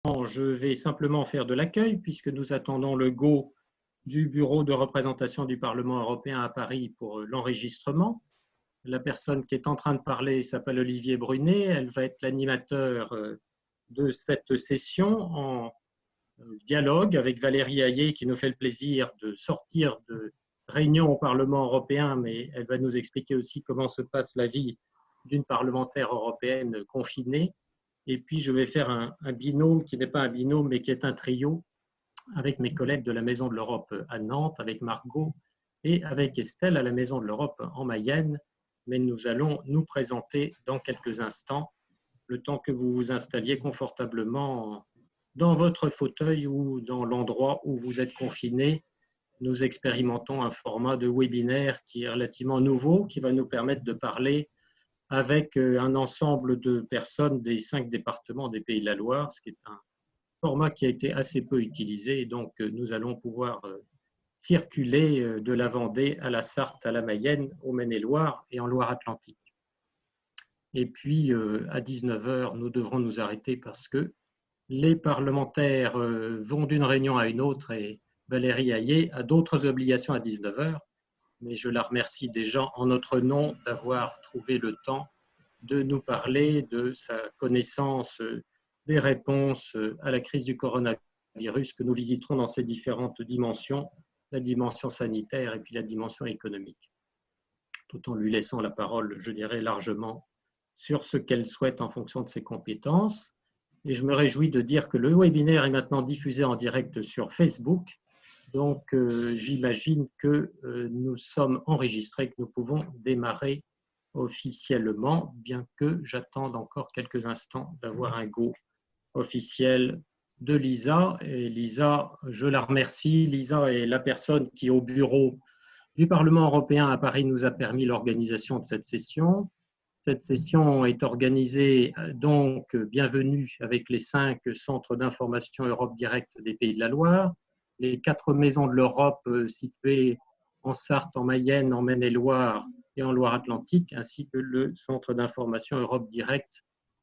je vais simplement faire de l'accueil puisque nous attendons le go du bureau de représentation du Parlement européen à Paris pour l'enregistrement. La personne qui est en train de parler s'appelle Olivier Brunet. Elle va être l'animateur de cette session en dialogue avec Valérie Hayé qui nous fait le plaisir de sortir de réunion au Parlement européen, mais elle va nous expliquer aussi comment se passe la vie d'une parlementaire européenne confinée. Et puis, je vais faire un binôme qui n'est pas un binôme, mais qui est un trio avec mes collègues de la Maison de l'Europe à Nantes, avec Margot et avec Estelle à la Maison de l'Europe en Mayenne. Mais nous allons nous présenter dans quelques instants, le temps que vous vous installiez confortablement dans votre fauteuil ou dans l'endroit où vous êtes confiné. Nous expérimentons un format de webinaire qui est relativement nouveau, qui va nous permettre de parler avec un ensemble de personnes des 5 départements des Pays de la Loire, ce qui est un format qui a été assez peu utilisé. Et donc, nous allons pouvoir circuler de la Vendée à la Sarthe, à la Mayenne, au Maine-et-Loire et en Loire-Atlantique. Et puis, à 19h, nous devrons nous arrêter parce que les parlementaires vont d'une réunion à une autre et Valérie Hayé a d'autres obligations à 19h. Mais je la remercie déjà en notre nom d'avoir trouvé le temps de nous parler de sa connaissance des réponses à la crise du coronavirus que nous visiterons dans ses différentes dimensions, la dimension sanitaire et puis la dimension économique, tout en lui laissant la parole, je dirais, largement sur ce qu'elle souhaite en fonction de ses compétences. Et je me réjouis de dire que le webinaire est maintenant diffusé en direct sur Facebook. Donc, j'imagine que nous sommes enregistrés, que nous pouvons démarrer officiellement, bien que j'attende encore quelques instants d'avoir un go officiel de Lisa. Et Lisa, je la remercie. Lisa est la personne qui, au bureau du Parlement européen à Paris, nous a permis l'organisation de cette session. Cette session est organisée, donc, bienvenue, avec les 5 centres d'information Europe Direct des Pays de la Loire, les 4 maisons de l'Europe situées en Sarthe, en Mayenne, en Maine-et-Loire et en Loire-Atlantique, ainsi que le centre d'information Europe Direct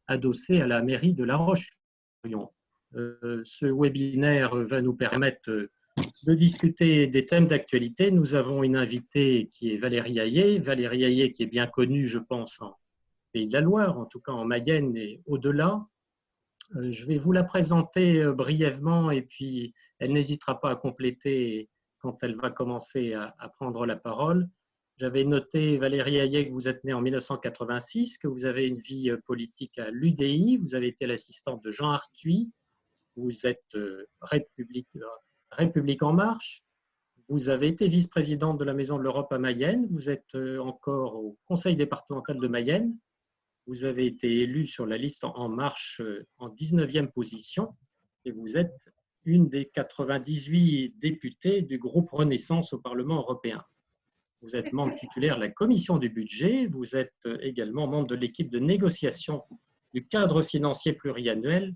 adossé à la mairie de La Roche-sur-Yon. Ce webinaire va nous permettre de discuter des thèmes d'actualité. Nous avons une invitée qui est Valérie Hayé. Valérie Hayé qui est bien connue, je pense, en Pays de la Loire, en tout cas en Mayenne et au-delà. Je vais vous la présenter brièvement et puis elle n'hésitera pas à compléter quand elle va commencer à prendre la parole. J'avais noté, Valérie Hayé, que vous êtes née en 1986, que vous avez une vie politique à l'UDI, vous avez été l'assistante de Jean Arthuis, vous êtes République en marche, vous avez été vice-présidente de la Maison de l'Europe à Mayenne, vous êtes encore au Conseil départemental de Mayenne. Vous avez été élu sur la liste En Marche en 19e position et vous êtes une des 98 députés du groupe Renaissance au Parlement européen. Vous êtes membre titulaire de la commission du budget, vous êtes également membre de l'équipe de négociation du cadre financier pluriannuel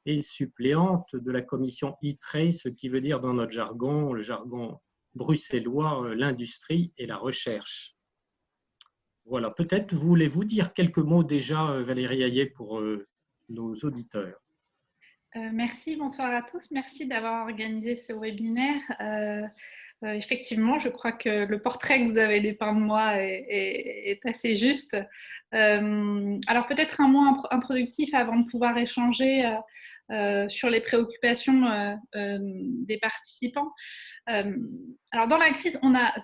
et suppléante de la commission ITRE, ce qui veut dire dans notre jargon, le jargon bruxellois, l'industrie et la recherche. Voilà, peut-être voulez-vous dire quelques mots déjà, Valérie Hayé, pour nos auditeurs. Merci, bonsoir à tous. Merci d'avoir organisé ce webinaire. Effectivement, je crois que le portrait que vous avez dépeint de moi est assez juste. Alors peut-être un mot introductif avant de pouvoir échanger sur les préoccupations des participants. Alors dans la crise,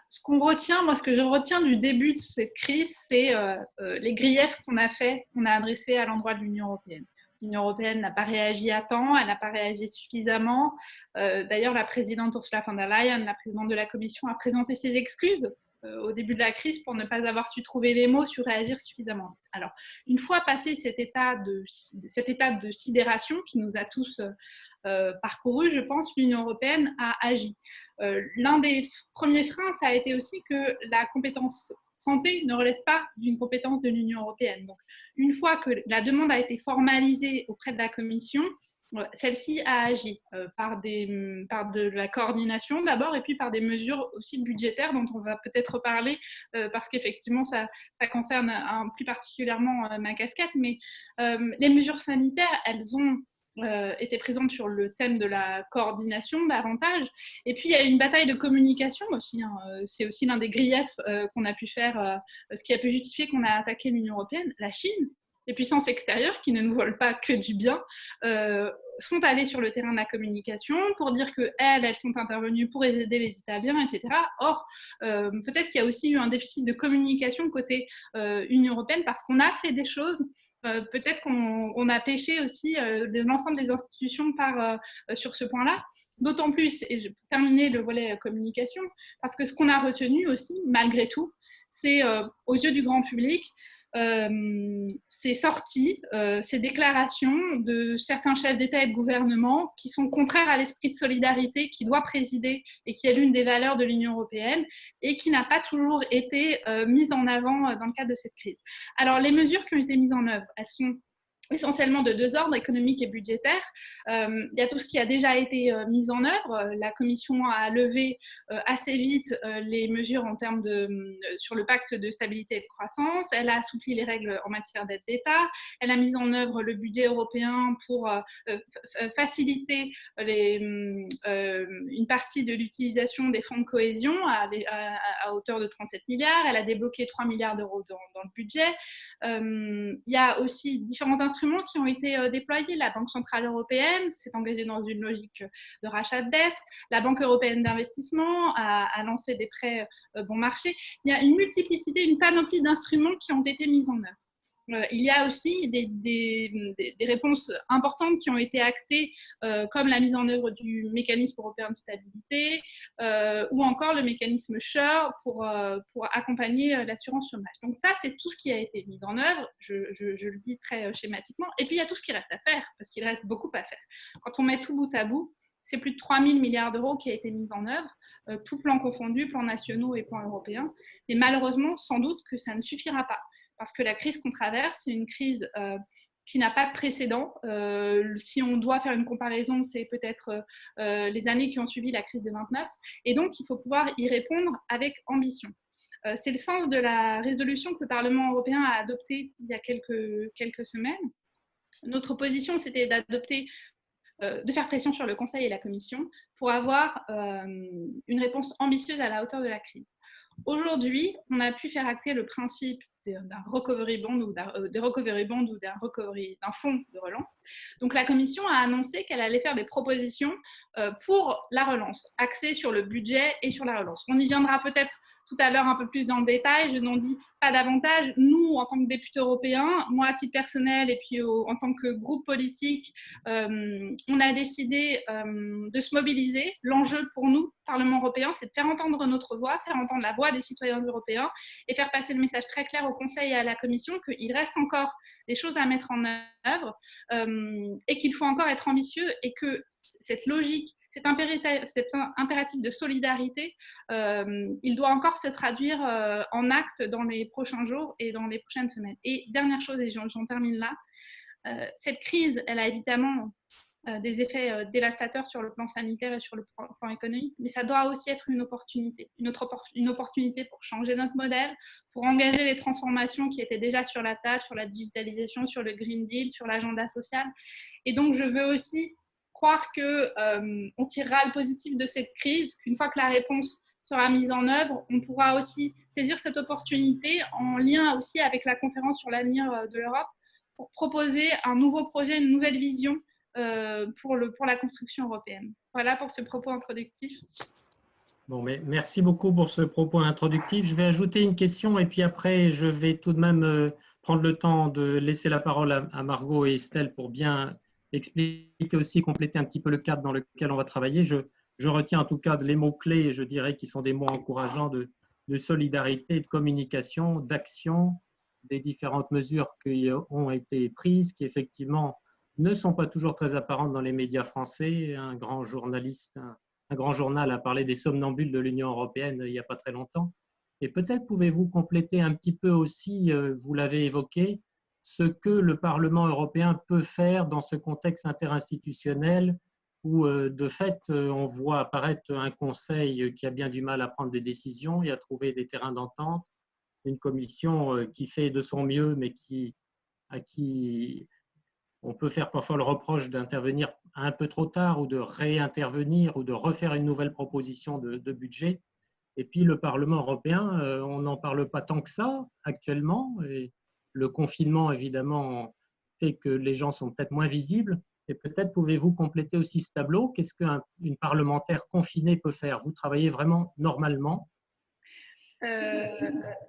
ce qu'on retient, moi ce que je retiens du début de cette crise, c'est les griefs qu'on a adressés à l'endroit de l'Union européenne. L'Union européenne n'a pas réagi à temps, elle n'a pas réagi suffisamment. D'ailleurs, la présidente Ursula von der Leyen, la présidente de la Commission, a présenté ses excuses au début de la crise pour ne pas avoir su trouver les mots sur réagir suffisamment vite. Alors, une fois passé cet état de sidération qui nous a tous parcouru, je pense, l'Union européenne a agi. L'un des premiers freins, ça a été aussi que la compétence santé ne relève pas d'une compétence de l'Union européenne. Donc, une fois que la demande a été formalisée auprès de la Commission, celle-ci a agi par de la coordination d'abord et puis par des mesures aussi budgétaires dont on va peut-être parler parce qu'effectivement ça concerne plus particulièrement ma casquette, mais les mesures sanitaires, elles ont était présente sur le thème de la coordination davantage. Et puis, il y a une bataille de communication aussi. Hein. C'est aussi l'un des griefs qu'on a pu faire, ce qui a pu justifier qu'on a attaqué l'Union européenne. La Chine, les puissances extérieures qui ne nous veulent pas que du bien, sont allées sur le terrain de la communication pour dire qu'elles sont intervenues pour aider les Italiens, etc. Or, peut-être qu'il y a aussi eu un déficit de communication côté Union européenne parce qu'on a fait des choses. Peut-être qu'on a pêché aussi l'ensemble des institutions sur ce point-là. D'autant plus, et pour terminer le volet communication, parce que ce qu'on a retenu aussi, malgré tout, c'est aux yeux du grand public, ces sorties, ces déclarations de certains chefs d'État et de gouvernement qui sont contraires à l'esprit de solidarité qui doit présider et qui est l'une des valeurs de l'Union européenne et qui n'a pas toujours été mise en avant dans le cadre de cette crise. Alors, les mesures qui ont été mises en œuvre, elles sont essentiellement de deux ordres, économique et budgétaire. Il y a tout ce qui a déjà été mis en œuvre. La Commission a levé assez vite les mesures en termes sur le pacte de stabilité et de croissance. Elle a assoupli les règles en matière d'aide d'État. Elle a mis en œuvre le budget européen pour faciliter une partie de l'utilisation des fonds de cohésion à hauteur de 37 milliards. Elle a débloqué 3 milliards d'euros dans le budget. Il y a aussi différents instruments qui ont été déployés. La Banque centrale européenne s'est engagée dans une logique de rachat de dette. La Banque européenne d'investissement a lancé des prêts bon marché. Il y a une multiplicité, une panoplie d'instruments qui ont été mis en œuvre. Il y a aussi des réponses importantes qui ont été actées, comme la mise en œuvre du mécanisme européen de stabilité ou encore le mécanisme SURE pour accompagner l'assurance chômage. Donc ça, c'est tout ce qui a été mis en œuvre, je le dis très schématiquement. Et puis, il y a tout ce qui reste à faire, parce qu'il reste beaucoup à faire. Quand on met tout bout à bout, c'est plus de 3 000 milliards d'euros qui a été mis en œuvre, tout plan confondu, plans nationaux et plans européens. Et malheureusement, sans doute que ça ne suffira pas. Parce que la crise qu'on traverse, c'est une crise qui n'a pas de précédent. Si on doit faire une comparaison, c'est peut-être les années qui ont suivi la crise de 29. Et donc, il faut pouvoir y répondre avec ambition. C'est le sens de la résolution que le Parlement européen a adoptée il y a quelques semaines. Notre position, c'était de faire pression sur le Conseil et la Commission pour avoir une réponse ambitieuse à la hauteur de la crise. Aujourd'hui, on a pu faire acter le principe d'un recovery bond ou d'un fonds de relance. Donc la Commission a annoncé qu'elle allait faire des propositions pour la relance, axées sur le budget et sur la relance. On y viendra peut-être tout à l'heure un peu plus dans le détail, je n'en dis pas davantage. Nous, en tant que députés européens, moi à titre personnel et puis en tant que groupe politique, on a décidé de se mobiliser. L'enjeu pour nous, Parlement européen, c'est de faire entendre notre voix, faire entendre la voix des citoyens européens et faire passer le message très clair au Conseil et à la Commission qu'il reste encore des choses à mettre en œuvre et qu'il faut encore être ambitieux et que cette logique, cet impératif de solidarité, il doit encore se traduire en actes dans les prochains jours et dans les prochaines semaines. Et dernière chose, et j'en termine là, cette crise, elle a évidemment des effets dévastateurs sur le plan sanitaire et sur le plan économique, mais ça doit aussi être une opportunité pour changer notre modèle, pour engager les transformations qui étaient déjà sur la table, sur la digitalisation, sur le Green Deal, sur l'agenda social. Et donc, je veux aussi croire qu'on tirera le positif de cette crise, qu'une fois que la réponse sera mise en œuvre, on pourra aussi saisir cette opportunité en lien aussi avec la conférence sur l'avenir de l'Europe pour proposer un nouveau projet, une nouvelle vision pour la construction européenne. Voilà pour ce propos introductif. Bon, mais merci beaucoup pour ce propos introductif. Je vais ajouter une question et puis après, je vais tout de même prendre le temps de laisser la parole à Margot et Estelle pour bien expliquer aussi, compléter un petit peu le cadre dans lequel on va travailler. Je retiens en tout cas les mots-clés, je dirais, qui sont des mots encourageants de solidarité, de communication, d'action, des différentes mesures qui ont été prises, qui effectivement ne sont pas toujours très apparentes dans les médias français. Un grand journaliste, un grand journal a parlé des somnambules de l'Union européenne il n'y a pas très longtemps. Et peut-être pouvez-vous compléter un petit peu aussi, vous l'avez évoqué, ce que le Parlement européen peut faire dans ce contexte interinstitutionnel où, de fait, on voit apparaître un Conseil qui a bien du mal à prendre des décisions et à trouver des terrains d'entente, une Commission qui fait de son mieux, mais qui On peut faire parfois le reproche d'intervenir un peu trop tard ou de réintervenir ou de refaire une nouvelle proposition de budget. Et puis le Parlement européen, on n'en parle pas tant que ça actuellement. Et le confinement, évidemment, fait que les gens sont peut-être moins visibles. Et peut-être pouvez-vous compléter aussi ce tableau. Qu'est-ce qu'une parlementaire confinée peut faire? Vous travaillez vraiment normalement?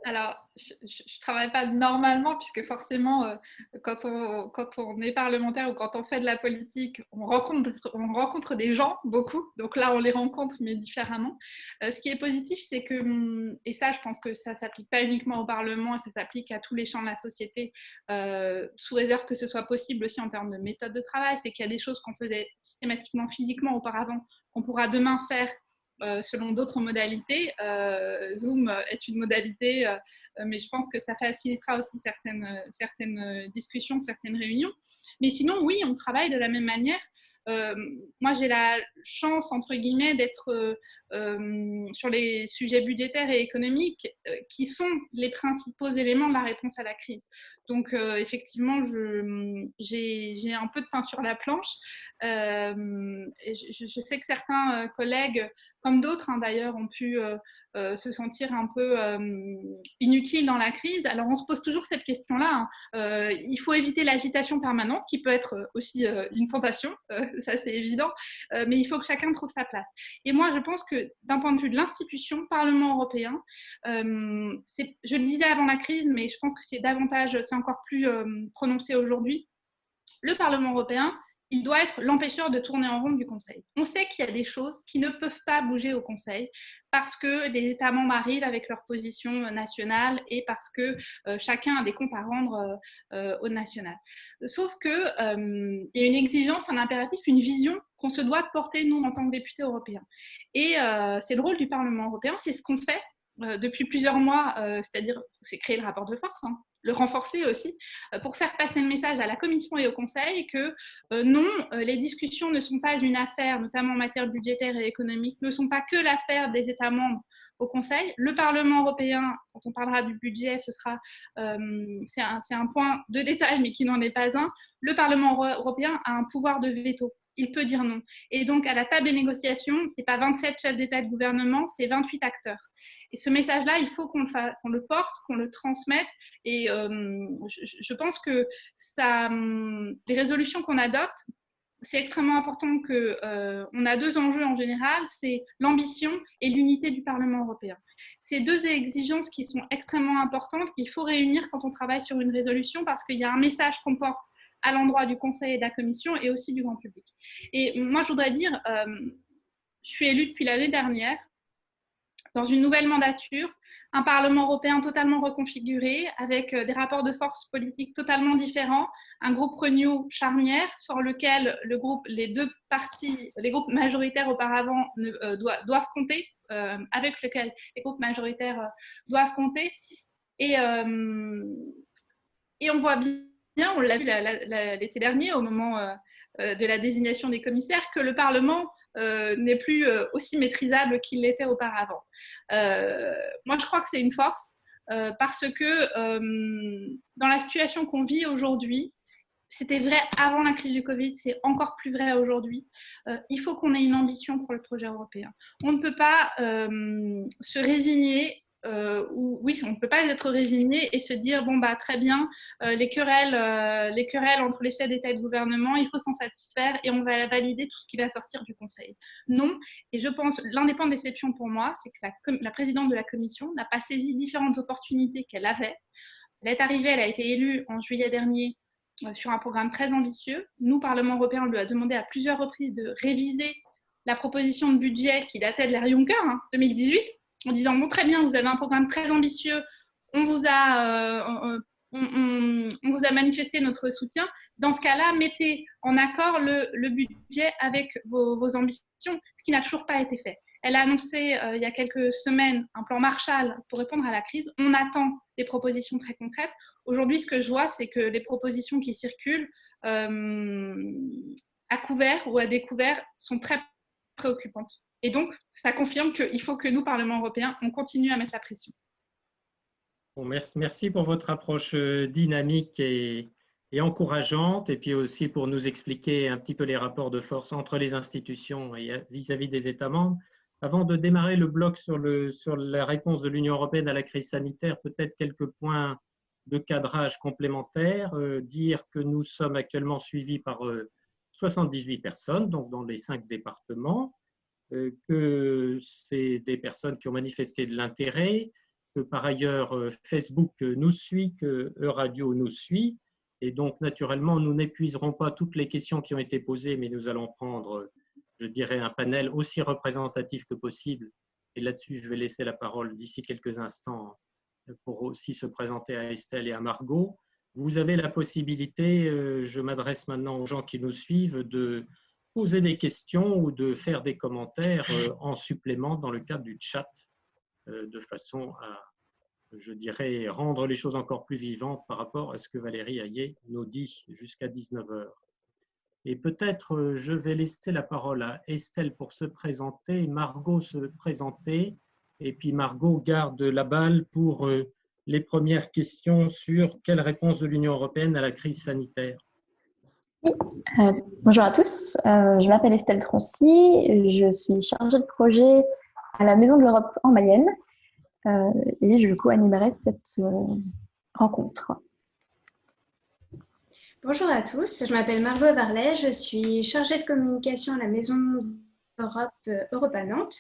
Alors, je ne travaille pas normalement, puisque forcément, quand on est parlementaire ou quand on fait de la politique, on rencontre des gens, beaucoup. Donc là, on les rencontre, mais différemment. Ce qui est positif, c'est que, et ça, je pense que ça ne s'applique pas uniquement au Parlement, ça s'applique à tous les champs de la société, sous réserve que ce soit possible aussi en termes de méthode de travail, c'est qu'il y a des choses qu'on faisait systématiquement, physiquement auparavant, qu'on pourra demain faire selon d'autres modalités. Zoom est une modalité, mais je pense que ça facilitera aussi certaines discussions, certaines réunions. Mais sinon, oui, on travaille de la même manière. Moi, j'ai la chance, entre guillemets, d'être sur les sujets budgétaires et économiques qui sont les principaux éléments de la réponse à la crise. Donc, effectivement, j'ai un peu de pain sur la planche. Et je sais que certains collègues, comme d'autres d'ailleurs, ont pu se sentir un peu inutiles dans la crise. Alors, on se pose toujours cette question-là. Il faut éviter l'agitation permanente, qui peut être aussi une tentation, ça c'est évident, mais il faut que chacun trouve sa place. Et moi, je pense que d'un point de vue de l'institution, Parlement européen, je le disais avant la crise, mais je pense que c'est encore plus prononcé aujourd'hui, le Parlement européen, il doit être l'empêcheur de tourner en rond du Conseil. On sait qu'il y a des choses qui ne peuvent pas bouger au Conseil parce que les États membres arrivent avec leur position nationale et parce que chacun a des comptes à rendre au national. Sauf qu'il y a une exigence, un impératif, une vision qu'on se doit de porter, nous, en tant que députés européens. Et c'est le rôle du Parlement européen, c'est ce qu'on fait depuis plusieurs mois, c'est-à-dire c'est créer le rapport de force, le renforcer aussi, pour faire passer le message à la Commission et au Conseil que non, les discussions ne sont pas une affaire, notamment en matière budgétaire et économique, ne sont pas que l'affaire des États membres au Conseil. Le Parlement européen, quand on parlera du budget, c'est un point de détail, mais qui n'en est pas un. Le Parlement européen a un pouvoir de veto. Il peut dire non. Et donc, à la table des négociations, ce n'est pas 27 chefs d'État et de gouvernement, c'est 28 acteurs. Et ce message-là, il faut qu'on le porte, qu'on le transmette. Et je pense que les résolutions qu'on adopte, c'est extrêmement important qu'on a deux enjeux en général, c'est l'ambition et l'unité du Parlement européen. Ces deux exigences qui sont extrêmement importantes, qu'il faut réunir quand on travaille sur une résolution, parce qu'il y a un message qu'on porte à l'endroit du Conseil et de la Commission et aussi du grand public. Et moi, je voudrais dire, je suis élue depuis l'année dernière, dans une nouvelle mandature, un Parlement européen totalement reconfiguré, avec des rapports de force politiques totalement différents, un groupe Renew charnière sur lequel les deux partis, les groupes majoritaires auparavant doivent compter, avec lequel les groupes majoritaires doivent compter. Et on voit bien, on l'a vu l'été dernier au moment de la désignation des commissaires, que le Parlement n'est plus aussi maîtrisable qu'il l'était auparavant. Moi, je crois que c'est une force parce que dans la situation qu'on vit aujourd'hui, c'était vrai avant la crise du Covid, c'est encore plus vrai aujourd'hui. Il faut qu'on ait une ambition pour le projet européen. On ne peut pas se résigner. Oui, on ne peut pas être résigné et se dire bon bah très bien, les querelles entre les chefs d'État et de gouvernement, il faut s'en satisfaire et on va valider tout ce qui va sortir du Conseil. Non, et je pense l'un des points de déception pour moi, c'est que la présidente de la Commission n'a pas saisi différentes opportunités qu'elle avait. Elle est arrivée, elle a été élue en juillet dernier sur un programme très ambitieux. Nous, Parlement européen, on lui a demandé à plusieurs reprises de réviser la proposition de budget qui datait de l'ère Juncker, 2018, en disant bon, très bien, vous avez un programme très ambitieux, on vous a manifesté notre soutien. Dans ce cas-là, mettez en accord le budget avec vos ambitions, ce qui n'a toujours pas été fait. Elle a annoncé il y a quelques semaines un plan Marshall pour répondre à la crise. On attend des propositions très concrètes. Aujourd'hui, ce que je vois, c'est que les propositions qui circulent à couvert ou à découvert sont très préoccupantes. Et donc, ça confirme qu'il faut que nous, Parlement européen, on continue à mettre la pression. Bon, merci pour votre approche dynamique et et encourageante, et puis aussi pour nous expliquer un petit peu les rapports de force entre les institutions et vis-à-vis des États membres. Avant de démarrer le bloc sur la réponse de l'Union européenne à la crise sanitaire, peut-être quelques points de cadrage complémentaires. Dire que nous sommes actuellement suivis par 78 personnes, donc dans les 5 départements, que c'est des personnes qui ont manifesté de l'intérêt, que par ailleurs Facebook nous suit, que Euradio nous suit, et donc naturellement nous n'épuiserons pas toutes les questions qui ont été posées, mais nous allons prendre, je dirais, un panel aussi représentatif que possible. Et là-dessus, je vais laisser la parole d'ici quelques instants pour aussi se présenter à Estelle et à Margot. Vous avez la possibilité, je m'adresse maintenant aux gens qui nous suivent, de poser des questions ou de faire des commentaires en supplément dans le cadre du chat, de façon à, je dirais, rendre les choses encore plus vivantes par rapport à ce que Valérie Hayet nous dit jusqu'à 19 heures. Et peut-être je vais laisser la parole à Estelle pour se présenter, Margot se présenter, et puis Margot garde la balle pour les premières questions sur quelle réponse de l'Union européenne à la crise sanitaire. Oui. Bonjour à tous, je m'appelle Estelle Troncy, je suis chargée de projet à la Maison de l'Europe en Mayenne et je co-animerai cette rencontre. Bonjour à tous, je m'appelle Margot Varlet, je suis chargée de communication à la Maison de l'Europe à Nantes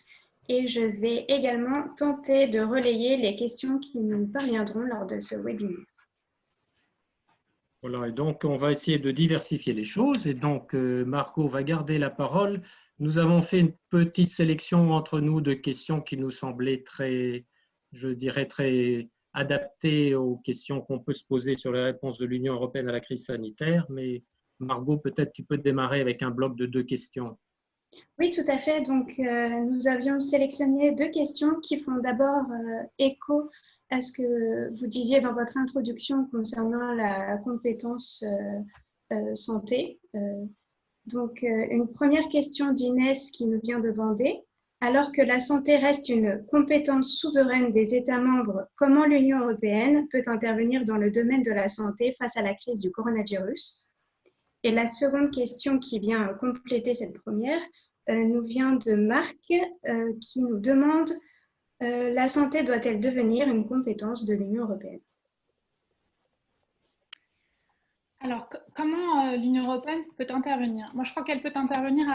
et je vais également tenter de relayer les questions qui nous parviendront lors de ce webinaire. Voilà, et donc on va essayer de diversifier les choses. Et donc Margot va garder la parole. Nous avons fait une petite sélection entre nous de questions qui nous semblaient très, je dirais, très adaptées aux questions qu'on peut se poser sur les réponses de l'Union européenne à la crise sanitaire. Mais Margot, peut-être tu peux démarrer avec un bloc de 2 questions. Oui, tout à fait. Donc, nous avions sélectionné 2 questions qui font d'abord écho à ce que vous disiez dans votre introduction concernant la compétence santé. Donc, une première question d'Inès qui nous vient de Vendée. Alors que la santé reste une compétence souveraine des États membres, comment l'Union européenne peut intervenir dans le domaine de la santé face à la crise du coronavirus? Et la seconde question qui vient compléter cette première nous vient de Marc qui nous demande la santé doit-elle devenir une compétence de l'Union européenne? Alors, comment l'Union européenne peut intervenir? Moi, je crois qu'elle peut intervenir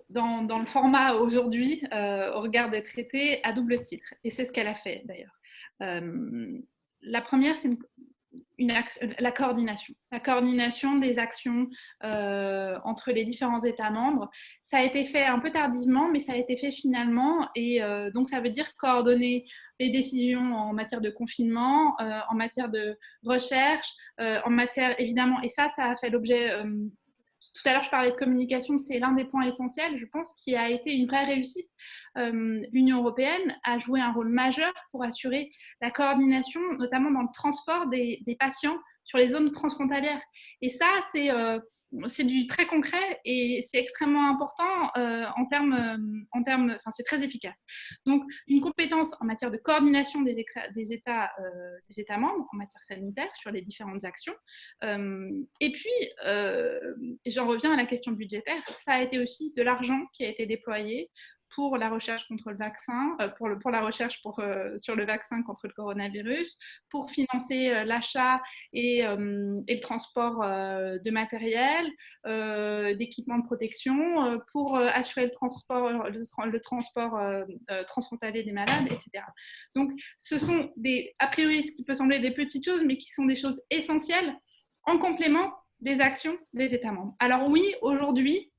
dans le format aujourd'hui, au regard des traités, à double titre. Et c'est ce qu'elle a fait, d'ailleurs. La première, c'est la coordination des actions entre les différents États membres. Ça a été fait un peu tardivement, mais ça a été fait finalement. Et donc, ça veut dire coordonner les décisions en matière de confinement, en matière de recherche, en matière, évidemment, et ça a fait l'objet... tout à l'heure, je parlais de communication, c'est l'un des points essentiels, je pense, qui a été une vraie réussite. L'Union européenne a joué un rôle majeur pour assurer la coordination, notamment dans le transport des patients sur les zones transfrontalières. Et ça, c'est du très concret et c'est extrêmement important en termes, enfin, c'est très efficace. Donc, une compétence en matière de coordination des États membres en matière sanitaire sur les différentes actions. Et puis, j'en reviens à la question budgétaire, ça a été aussi de l'argent qui a été déployé pour la recherche contre le vaccin, pour la recherche sur le vaccin contre le coronavirus, pour financer l'achat et le transport de matériel, d'équipements de protection, pour assurer le transport transfrontalier des malades, etc. Donc, ce sont a priori, ce qui peut sembler des petites choses, mais qui sont des choses essentielles en complément des actions des États membres. Alors oui, aujourd'hui,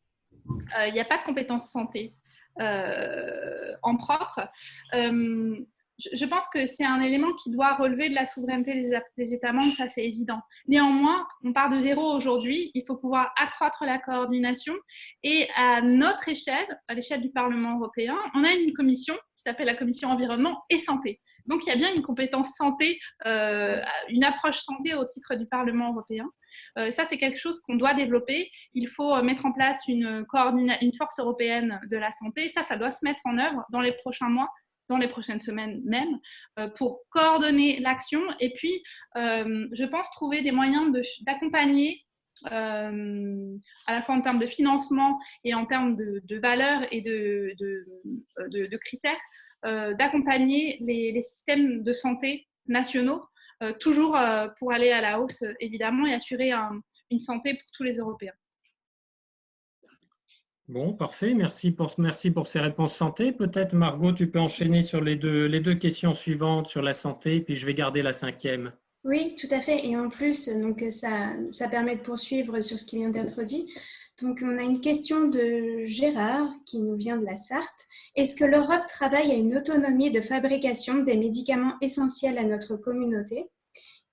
il n'y a pas de compétences santé en propre. Je pense que c'est un élément qui doit relever de la souveraineté des États membres, ça c'est évident. Néanmoins, on part de zéro aujourd'hui, il faut pouvoir accroître la coordination et à notre échelle, à l'échelle du Parlement européen, on a une commission qui s'appelle la commission environnement et santé. Donc il y a bien une compétence santé, une approche santé au titre du Parlement européen. Ça, c'est quelque chose qu'on doit développer. Il faut mettre en place une force européenne de la santé. Ça doit se mettre en œuvre dans les prochains mois. dans les prochaines semaines même, pour coordonner l'action et puis, je pense, trouver des moyens d'accompagner à la fois en termes de financement et en termes de valeurs et de critères, d'accompagner les systèmes de santé nationaux, toujours pour aller à la hausse, évidemment, et assurer une santé pour tous les Européens. Bon, parfait. Merci pour ces réponses santé. Peut-être, Margot, tu peux enchaîner sur les deux questions suivantes sur la santé, puis je vais garder la 5e. Oui, tout à fait. Et en plus, donc, ça permet de poursuivre sur ce qui vient d'être dit. Donc, on a une question de Gérard qui nous vient de la Sarthe. Est-ce que l'Europe travaille à une autonomie de fabrication des médicaments essentiels à notre communauté?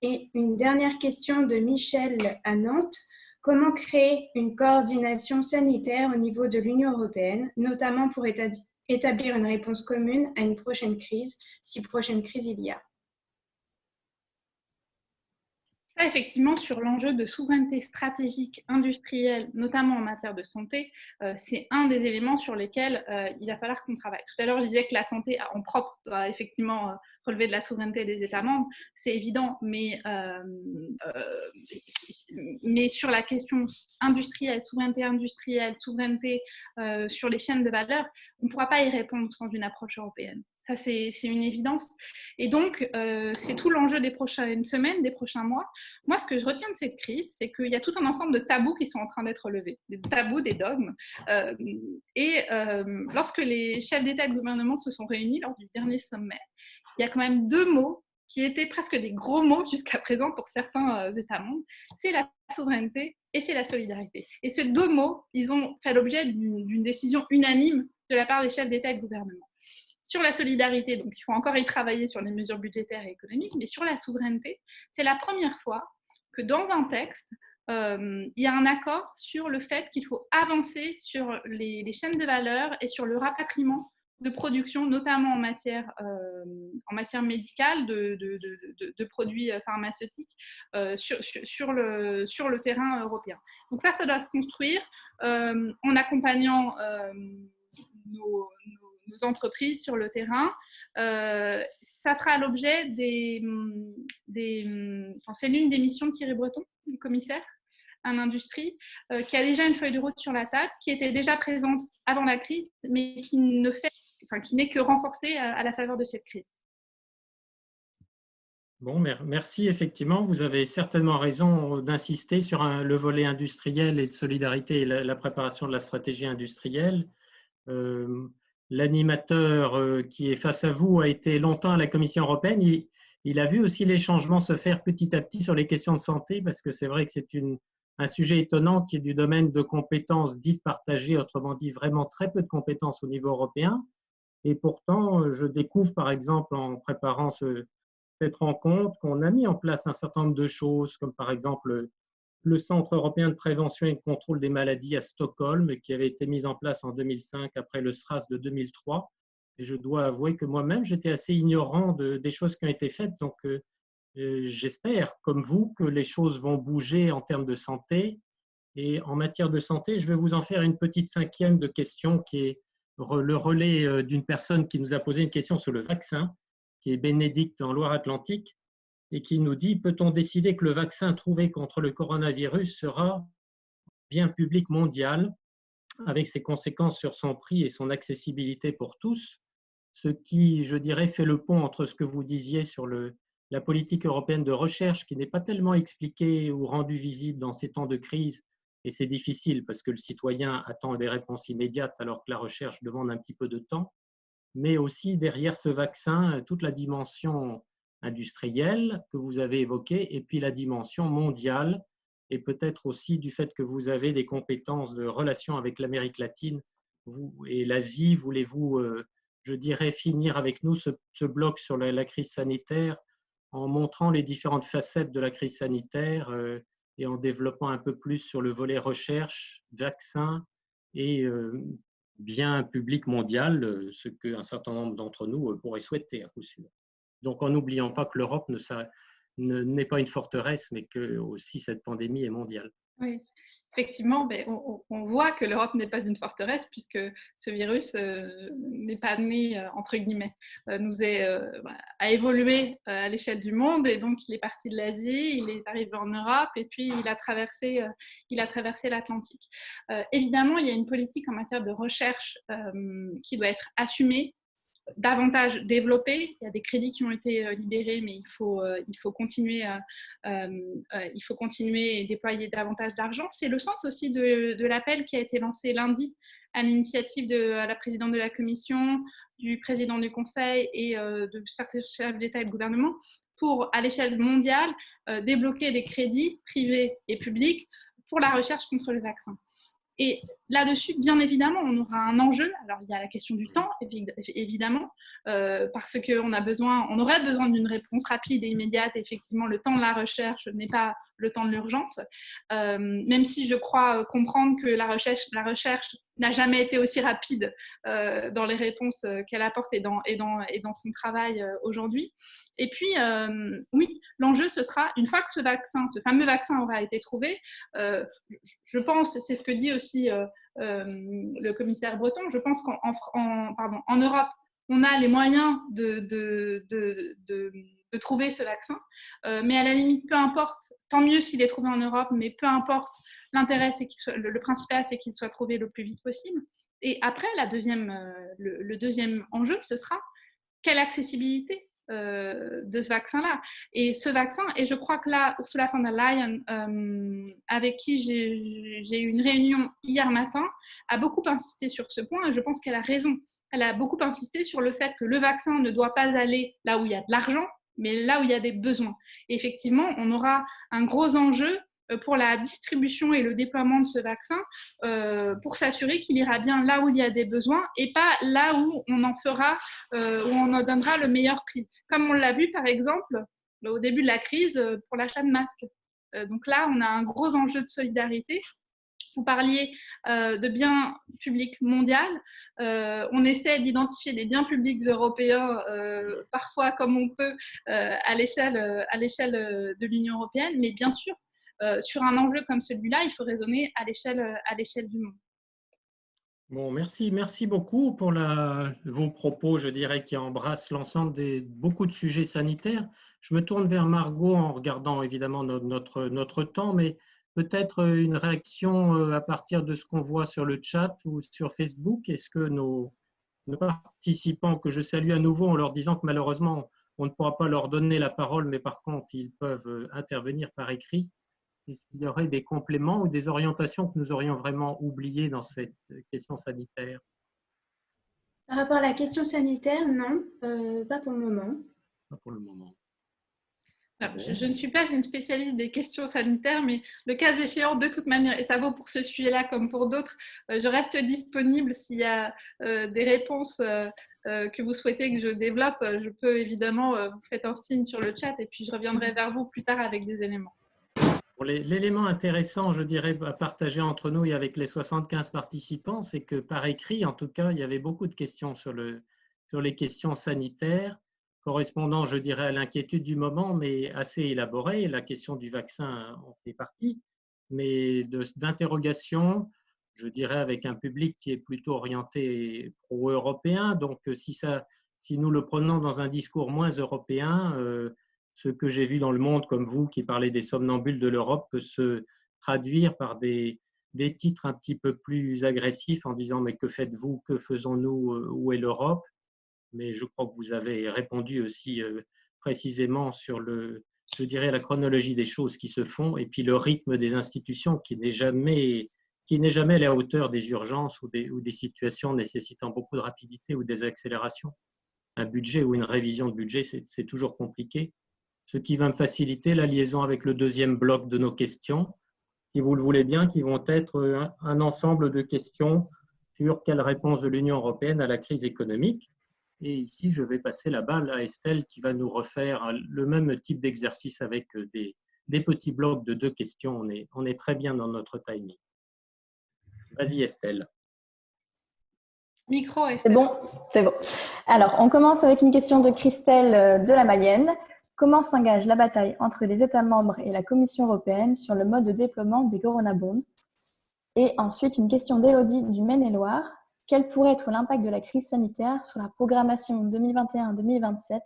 Et une dernière question de Michel à Nantes. Comment créer une coordination sanitaire au niveau de l'Union européenne, notamment pour établir une réponse commune à une prochaine crise, si prochaine crise il y a? Ça, effectivement, sur l'enjeu de souveraineté stratégique industrielle, notamment en matière de santé, c'est un des éléments sur lesquels il va falloir qu'on travaille. Tout à l'heure, je disais que la santé en propre doit effectivement relever de la souveraineté des États membres, c'est évident, mais sur la question industrielle, souveraineté sur les chaînes de valeur, on ne pourra pas y répondre sans une approche européenne. Ça, c'est une évidence. Et donc, c'est tout l'enjeu des prochaines semaines, des prochains mois. Moi, ce que je retiens de cette crise, c'est qu'il y a tout un ensemble de tabous qui sont en train d'être levés, des tabous, des dogmes. Lorsque les chefs d'État et de gouvernement se sont réunis lors du dernier sommet, il y a quand même 2 mots qui étaient presque des gros mots jusqu'à présent pour certains États membres. C'est la souveraineté et c'est la solidarité. Et ces 2 mots, ils ont fait l'objet d'une décision unanime de la part des chefs d'État et de gouvernement. Sur la solidarité, donc il faut encore y travailler sur les mesures budgétaires et économiques, mais sur la souveraineté, c'est la première fois que dans un texte, il y a un accord sur le fait qu'il faut avancer sur les chaînes de valeur et sur le rapatriement de production, notamment en matière médicale, de produits pharmaceutiques sur le terrain européen. Donc ça doit se construire en accompagnant nos entreprises sur le terrain. Ça fera l'objet c'est l'une des missions de Thierry Breton, le commissaire à l'industrie, qui a déjà une feuille de route sur la table, qui était déjà présente avant la crise, mais qui n'est que renforcée à la faveur de cette crise. Bon, merci. Effectivement, vous avez certainement raison d'insister sur le volet industriel et de solidarité et la préparation de la stratégie industrielle. L'animateur qui est face à vous a été longtemps à la Commission européenne. Il a vu aussi les changements se faire petit à petit sur les questions de santé, parce que c'est vrai que c'est un sujet étonnant qui est du domaine de compétences dites partagées, autrement dit vraiment très peu de compétences au niveau européen. Et pourtant, je découvre par exemple en préparant cette rencontre qu'on a mis en place un certain nombre de choses, comme par exemple le Centre européen de prévention et de contrôle des maladies à Stockholm, qui avait été mis en place en 2005 après le SRAS de 2003. Et je dois avouer que moi-même, j'étais assez ignorant des choses qui ont été faites. Donc, j'espère, comme vous, que les choses vont bouger en termes de santé. Et en matière de santé, je vais vous en faire une petite 5e de question qui est le relais d'une personne qui nous a posé une question sur le vaccin, qui est Bénédicte en Loire-Atlantique, et qui nous dit: peut-on décider que le vaccin trouvé contre le coronavirus sera bien public mondial, avec ses conséquences sur son prix et son accessibilité pour tous, ce qui, je dirais, fait le pont entre ce que vous disiez sur la politique européenne de recherche, qui n'est pas tellement expliquée ou rendue visible dans ces temps de crise, et c'est difficile parce que le citoyen attend des réponses immédiates alors que la recherche demande un petit peu de temps, mais aussi derrière ce vaccin, toute la dimension industrielle que vous avez évoquée, et puis la dimension mondiale, et peut-être aussi du fait que vous avez des compétences de relation avec l'Amérique latine et l'Asie. Voulez-vous, je dirais, finir avec nous ce bloc sur la crise sanitaire en montrant les différentes facettes de la crise sanitaire et en développant un peu plus sur le volet recherche, vaccin et bien public mondial, ce qu'un certain nombre d'entre nous pourraient souhaiter à coup sûr. Donc, en n'oubliant pas que l'Europe n'est pas une forteresse, mais que aussi cette pandémie est mondiale. Oui, effectivement, on voit que l'Europe n'est pas une forteresse puisque ce virus n'est pas né, entre guillemets, a évolué à l'échelle du monde et donc il est parti de l'Asie, il est arrivé en Europe et puis il a traversé l'Atlantique. Évidemment, il y a une politique en matière de recherche qui doit être assumée, davantage développé. Il y a des crédits qui ont été libérés, mais il faut continuer et déployer davantage d'argent. C'est le sens aussi de l'appel qui a été lancé lundi à l'initiative de la présidente de la Commission, du président du Conseil et de certains chefs d'État et de gouvernement pour, à l'échelle mondiale, débloquer des crédits privés et publics pour la recherche contre le vaccin. Et là-dessus, bien évidemment, on aura un enjeu. Alors, il y a la question du temps, évidemment, parce qu'on aurait besoin d'une réponse rapide et immédiate. Effectivement, le temps de la recherche n'est pas le temps de l'urgence, même si je crois comprendre que la recherche n'a jamais été aussi rapide dans les réponses qu'elle apporte et dans son travail aujourd'hui. Et puis, oui, l'enjeu, ce sera, une fois que ce fameux vaccin aura été trouvé, je pense, c'est ce que dit aussi le commissaire Breton, je pense qu'en Europe, on a les moyens de trouver ce vaccin, mais à la limite, peu importe, tant mieux s'il est trouvé en Europe, mais peu importe, l'intérêt, le principal, c'est qu'il soit trouvé le plus vite possible. Et après, le deuxième enjeu, ce sera quelle accessibilité de ce vaccin-là. Et ce vaccin, et je crois que là, Ursula von der Leyen, avec qui j'ai eu une réunion hier matin, a beaucoup insisté sur ce point, et je pense qu'elle a raison. Elle a beaucoup insisté sur le fait que le vaccin ne doit pas aller là où il y a de l'argent, mais là où il y a des besoins. Et effectivement, on aura un gros enjeu pour la distribution et le déploiement de ce vaccin pour s'assurer qu'il ira bien là où il y a des besoins et pas là où on en donnera le meilleur prix. Comme on l'a vu par exemple au début de la crise pour l'achat de masques. Donc là, on a un gros enjeu de solidarité. Vous parliez de biens publics mondiaux. On essaie d'identifier des biens publics européens, parfois comme on peut, à l'échelle de l'Union européenne, mais bien sûr, sur un enjeu comme celui-là, il faut raisonner à l'échelle du monde. Bon, merci beaucoup pour vos propos, je dirais, qui embrassent l'ensemble beaucoup de sujets sanitaires. Je me tourne vers Margot en regardant évidemment notre temps, mais peut-être une réaction à partir de ce qu'on voit sur le chat ou sur Facebook. Est-ce que nos participants, que je salue à nouveau en leur disant que malheureusement, on ne pourra pas leur donner la parole, mais par contre, ils peuvent intervenir par écrit. Est-ce qu'il y aurait des compléments ou des orientations que nous aurions vraiment oubliées dans cette question sanitaire? Par rapport à la question sanitaire, non, pas pour le moment. Pas pour le moment. Alors, je ne suis pas une spécialiste des questions sanitaires, mais le cas échéant, de toute manière, et ça vaut pour ce sujet-là comme pour d'autres, je reste disponible s'il y a des réponses que vous souhaitez que je développe. Je peux évidemment, vous faites un signe sur le chat et puis je reviendrai vers vous plus tard avec des éléments. L'élément intéressant, je dirais, à partager entre nous et avec les 75 participants, c'est que par écrit, en tout cas, il y avait beaucoup de questions sur les questions sanitaires, correspondant, je dirais, à l'inquiétude du moment, mais assez élaborées. La question du vaccin en fait partie, mais d'interrogations, je dirais, avec un public qui est plutôt orienté pro-européen. Donc, si nous le prenons dans un discours moins européen, ce que j'ai vu dans le monde, comme vous, qui parlez des somnambules de l'Europe, peut se traduire par des titres un petit peu plus agressifs en disant « mais que faites-vous, que faisons-nous, où est l'Europe ?» Mais je crois que vous avez répondu aussi précisément sur je dirais, la chronologie des choses qui se font et puis le rythme des institutions qui n'est jamais à la hauteur des urgences ou des situations nécessitant beaucoup de rapidité ou des accélérations. Un budget ou une révision de budget, c'est toujours compliqué. Ce qui va me faciliter la liaison avec le deuxième bloc de nos questions, si vous le voulez bien, qui vont être un ensemble de questions sur quelle réponse de l'Union européenne à la crise économique. Et ici, je vais passer la balle à Estelle qui va nous refaire le même type d'exercice avec des petits blocs de 2 questions. On est très bien dans notre timing. Vas-y Estelle. Micro, Estelle. C'est bon. Alors, on commence avec une question de Christelle de la Mayenne. Comment s'engage la bataille entre les États membres et la Commission européenne sur le mode de déploiement des Corona Bonds? Et ensuite, une question d'Élodie du Maine-et-Loire. Quel pourrait être l'impact de la crise sanitaire sur la programmation 2021-2027,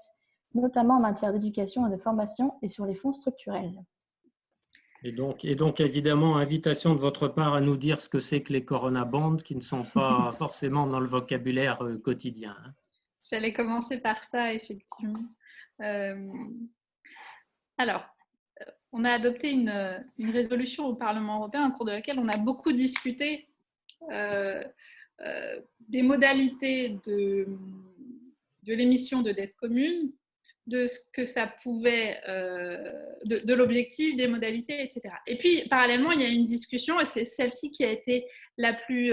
notamment en matière d'éducation et de formation et sur les fonds structurels? Et donc, évidemment, invitation de votre part à nous dire ce que c'est que les Corona Bonds, qui ne sont pas forcément dans le vocabulaire quotidien. J'allais commencer par ça, effectivement. Alors, on a adopté une résolution au Parlement européen au cours de laquelle on a beaucoup discuté des modalités de l'émission de dette commune, de ce que ça pouvait, de l'objectif, des modalités, etc. Et puis, parallèlement, il y a une discussion, et c'est celle-ci qui a été la plus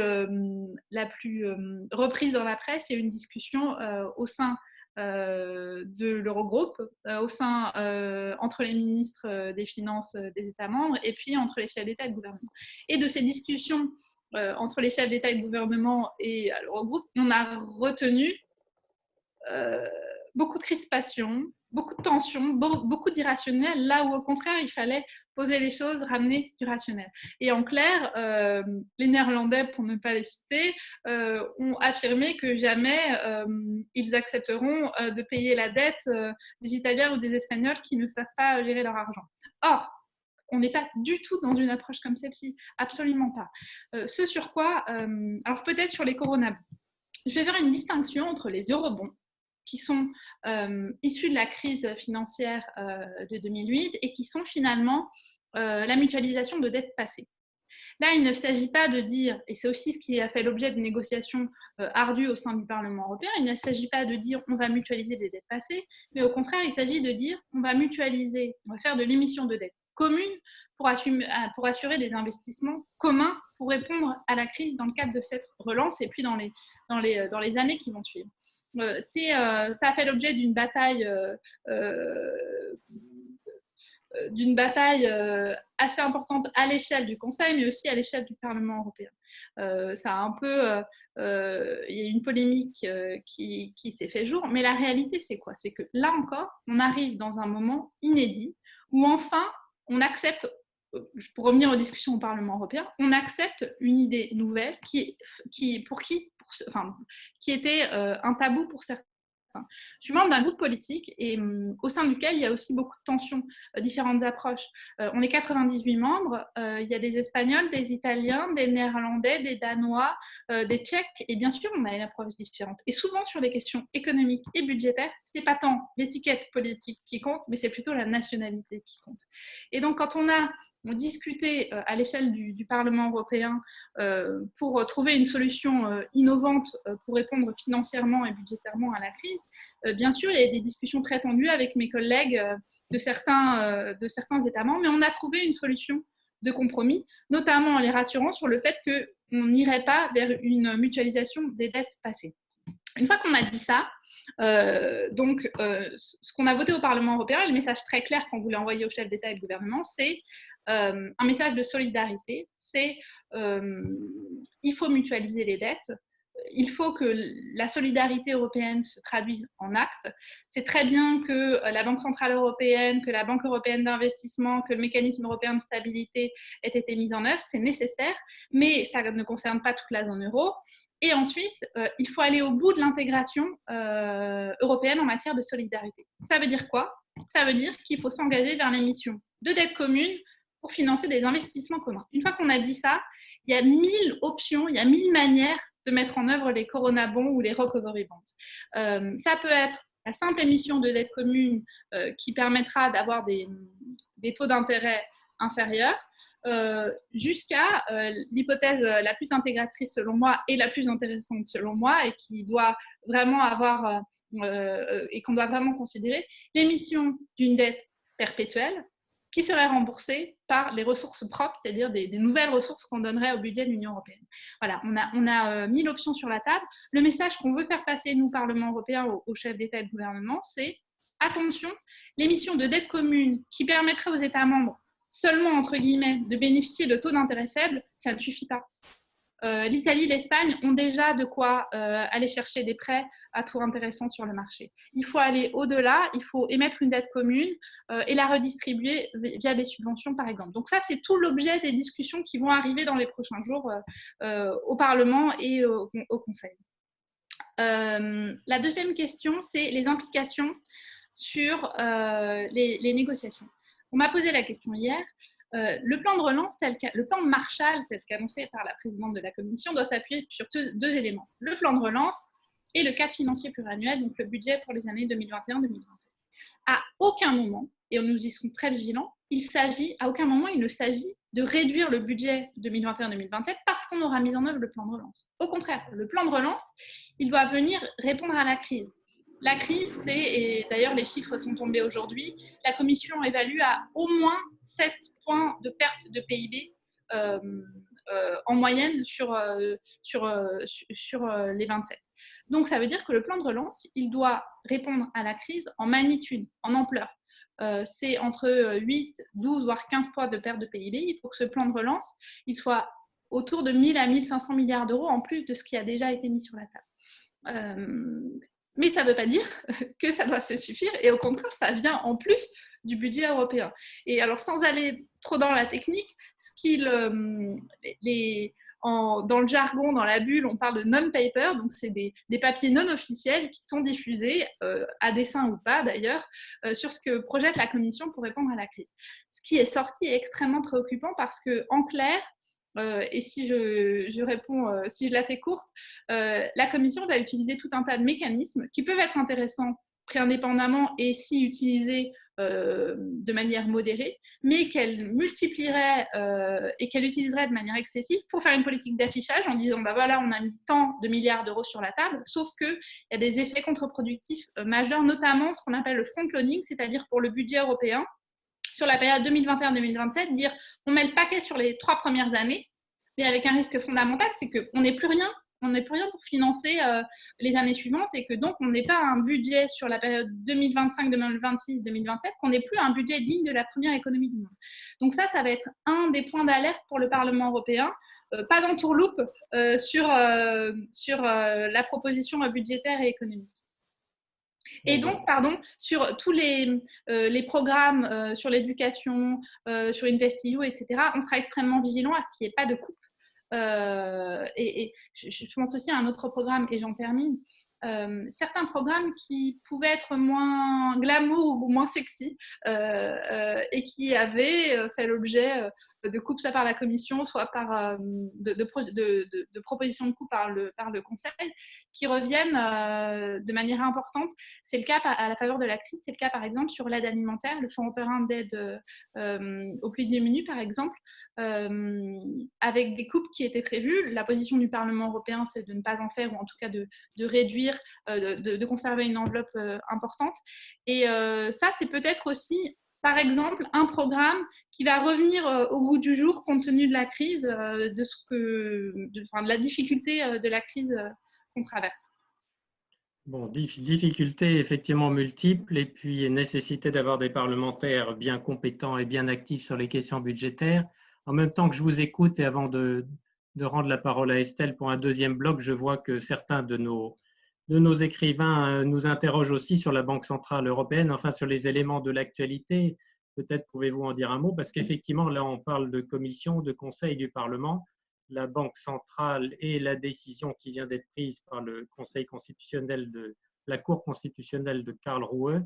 reprise dans la presse. Il y a une discussion au sein de l'Eurogroupe, entre les ministres des Finances des États membres et puis entre les chefs d'État et de gouvernement. Et de ces discussions entre les chefs d'État et de gouvernement et l'Eurogroupe, on a retenu beaucoup de crispation, beaucoup de tension, beaucoup d'irrationnel, là où au contraire il fallait poser les choses, ramener du rationnel. Et en clair, les Néerlandais, pour ne pas les citer, ont affirmé que jamais ils accepteront de payer la dette des Italiens ou des Espagnols qui ne savent pas gérer leur argent. Or, on n'est pas du tout dans une approche comme celle-ci, absolument pas. Ce sur quoi, alors peut-être sur les Corona, je vais faire une distinction entre les eurobonds, qui sont issus de la crise financière de 2008 et qui sont finalement la mutualisation de dettes passées. Là, il ne s'agit pas de dire, et c'est aussi ce qui a fait l'objet de négociations ardues au sein du Parlement européen, il ne s'agit pas de dire on va mutualiser des dettes passées, mais au contraire, il s'agit de dire on va mutualiser, on va faire de l'émission de dettes communes pour assurer des investissements communs pour répondre à la crise dans le cadre de cette relance et puis dans les années qui vont suivre. Ça a fait l'objet d'une bataille assez importante à l'échelle du Conseil, mais aussi à l'échelle du Parlement européen. Ça a il y a une polémique qui s'est fait jour, mais la réalité, c'est quoi? C'est que là encore, on arrive dans un moment inédit où enfin, on accepte, pour revenir aux discussions au Parlement européen, on accepte une idée nouvelle qui était un tabou pour certains. Je suis membre d'un groupe politique et au sein duquel il y a aussi beaucoup de tensions, différentes approches. On est 98 membres, il y a des Espagnols, des Italiens, des Néerlandais, des Danois, des Tchèques, et bien sûr, on a une approche différente. Et souvent, sur les questions économiques et budgétaires, c'est pas tant l'étiquette politique qui compte, mais c'est plutôt la nationalité qui compte. Et donc, quand on discuté à l'échelle du Parlement européen pour trouver une solution innovante pour répondre financièrement et budgétairement à la crise. Bien sûr, il y a des discussions très tendues avec mes collègues de certains États membres, mais on a trouvé une solution de compromis, notamment en les rassurant sur le fait qu'on n'irait pas vers une mutualisation des dettes passées. Une fois qu'on a dit ça, ce qu'on a voté au Parlement européen, et le message très clair qu'on voulait envoyer aux chefs d'État et de gouvernement, c'est un message de solidarité, c'est il faut mutualiser les dettes, il faut que la solidarité européenne se traduise en actes. C'est très bien que la Banque centrale européenne, que la Banque européenne d'investissement, que le mécanisme européen de stabilité aient été mis en œuvre, c'est nécessaire, mais ça ne concerne pas toute la zone euro. Et ensuite, il faut aller au bout de l'intégration européenne en matière de solidarité. Ça veut dire quoi? Ça veut dire qu'il faut s'engager vers l'émission de dettes communes pour financer des investissements communs. Une fois qu'on a dit ça, il y a 1000 options, il y a 1000 manières de mettre en œuvre les Corona Bonds ou les Recovery Bonds. Ça peut être la simple émission de dettes communes qui permettra d'avoir des taux d'intérêt inférieurs, jusqu'à l'hypothèse la plus intégratrice selon moi et la plus intéressante selon moi et qui doit vraiment avoir et qu'on doit vraiment considérer, l'émission d'une dette perpétuelle qui serait remboursée par les ressources propres, c'est-à-dire des nouvelles ressources qu'on donnerait au budget de l'Union européenne. Voilà, on a mis l'option sur la table. Le message qu'on veut faire passer, nous, Parlement européen, aux chefs d'État et de gouvernement, c'est attention, l'émission de dette commune qui permettrait aux États membres seulement, entre guillemets, de bénéficier de taux d'intérêt faibles, ça ne suffit pas. l'Italie, l'Espagne ont déjà de quoi aller chercher des prêts à taux intéressants sur le marché. Il faut aller au-delà, il faut émettre une dette commune et la redistribuer via des subventions, par exemple. Donc ça, c'est tout l'objet des discussions qui vont arriver dans les prochains jours au Parlement et au Conseil. La deuxième question, c'est les implications sur les négociations. On m'a posé la question hier. Le plan de relance, le plan Marshall, tel qu'annoncé par la présidente de la Commission, doit s'appuyer sur deux éléments. Le plan de relance et le cadre financier pluriannuel, donc le budget pour les années 2021-2027. À aucun moment, et nous y serons très vigilants, à aucun moment il ne s'agit de réduire le budget 2021-2027 parce qu'on aura mis en œuvre le plan de relance. Au contraire, le plan de relance, il doit venir répondre à la crise. La crise, et d'ailleurs les chiffres sont tombés aujourd'hui, la Commission évalue à au moins 7 points de perte de PIB en moyenne sur les 27. Donc ça veut dire que le plan de relance, il doit répondre à la crise en magnitude, en ampleur. C'est entre 8, 12, voire 15 points de perte de PIB. Il faut que ce plan de relance, il soit autour de 1000 à 1500 milliards d'euros en plus de ce qui a déjà été mis sur la table. Mais ça ne veut pas dire que ça doit se suffire, et au contraire, ça vient en plus du budget européen. Et alors, sans aller trop dans la technique, dans le jargon, dans la bulle, on parle de non-paper, donc c'est des papiers non officiels qui sont diffusés, à dessein ou pas d'ailleurs, sur ce que projette la Commission pour répondre à la crise. Ce qui est sorti est extrêmement préoccupant parce qu'en clair, et si je réponds, si je la fais courte, la Commission va utiliser tout un tas de mécanismes qui peuvent être intéressants pris indépendamment et si utilisés de manière modérée, mais qu'elle multiplierait et qu'elle utiliserait de manière excessive pour faire une politique d'affichage en disant bah voilà, on a mis tant de milliards d'euros sur la table, sauf qu'il y a des effets contre-productifs majeurs, notamment ce qu'on appelle le front-loading, c'est-à-dire pour le budget européen, sur la période 2021-2027, dire on met le paquet sur les 3 premières années, mais avec un risque fondamental, c'est qu'on n'ait plus rien. On n'est plus rien pour financer les années suivantes et que donc on n'ait pas un budget sur la période 2025, 2026, 2027, qu'on n'ait plus un budget digne de la première économie du monde. Donc ça va être un des points d'alerte pour le Parlement européen. Pas d'entourloupe sur la proposition budgétaire et économique. Et donc, sur tous les programmes sur l'éducation, sur InvestEU, etc., on sera extrêmement vigilant à ce qu'il n'y ait pas de coupe. Et je pense aussi à un autre programme, et j'en termine. Certains programmes qui pouvaient être moins glamour ou moins sexy et qui avaient fait l'objet de coupes soit par la Commission, soit par de propositions de coupes par le Conseil, qui reviennent de manière importante. C'est le cas à la faveur de la crise, c'est le cas par exemple sur l'aide alimentaire, le Fonds européen d'aide aux plus démunis par exemple, avec des coupes qui étaient prévues. La position du Parlement européen, c'est de ne pas en faire, ou en tout cas de réduire, de conserver une enveloppe importante. Et ça, c'est peut-être aussi, par exemple, un programme qui va revenir au goût du jour compte tenu de la crise, de la difficulté de la crise qu'on traverse. Bon, difficultés effectivement multiples, et puis nécessité d'avoir des parlementaires bien compétents et bien actifs sur les questions budgétaires. En même temps que je vous écoute, et avant de rendre la parole à Estelle pour un deuxième bloc, je vois que certains de nos écrivains nous interrogent aussi sur la Banque centrale européenne, enfin sur les éléments de l'actualité. Peut-être pouvez-vous en dire un mot, parce qu'effectivement, là, on parle de commission, de conseil du Parlement. La Banque centrale et la décision qui vient d'être prise par le Conseil constitutionnel la Cour constitutionnelle de Karlsruhe,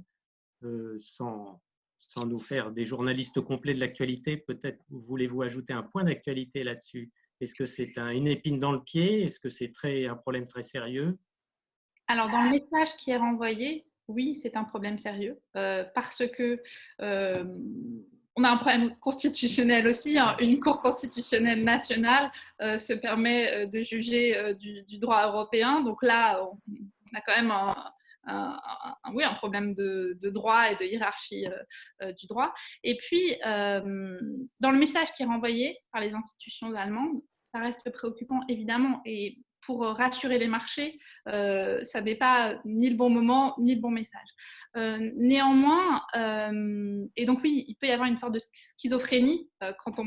sans nous faire des journalistes complets de l'actualité, peut-être voulez-vous ajouter un point d'actualité là-dessus? Est-ce que c'est une épine dans le pied? Est-ce que c'est un problème très sérieux? Alors, dans le message qui est renvoyé, oui, c'est un problème sérieux, parce que on a un problème constitutionnel aussi. Hein. Une Cour constitutionnelle nationale se permet de juger du droit européen. Donc là, on a quand même un problème de droit et de hiérarchie du droit. Et puis, dans le message qui est renvoyé par les institutions allemandes, ça reste préoccupant, évidemment. Et pour rassurer les marchés, ça n'est pas ni le bon moment, ni le bon message. Néanmoins, et donc oui, il peut y avoir une sorte de schizophrénie quand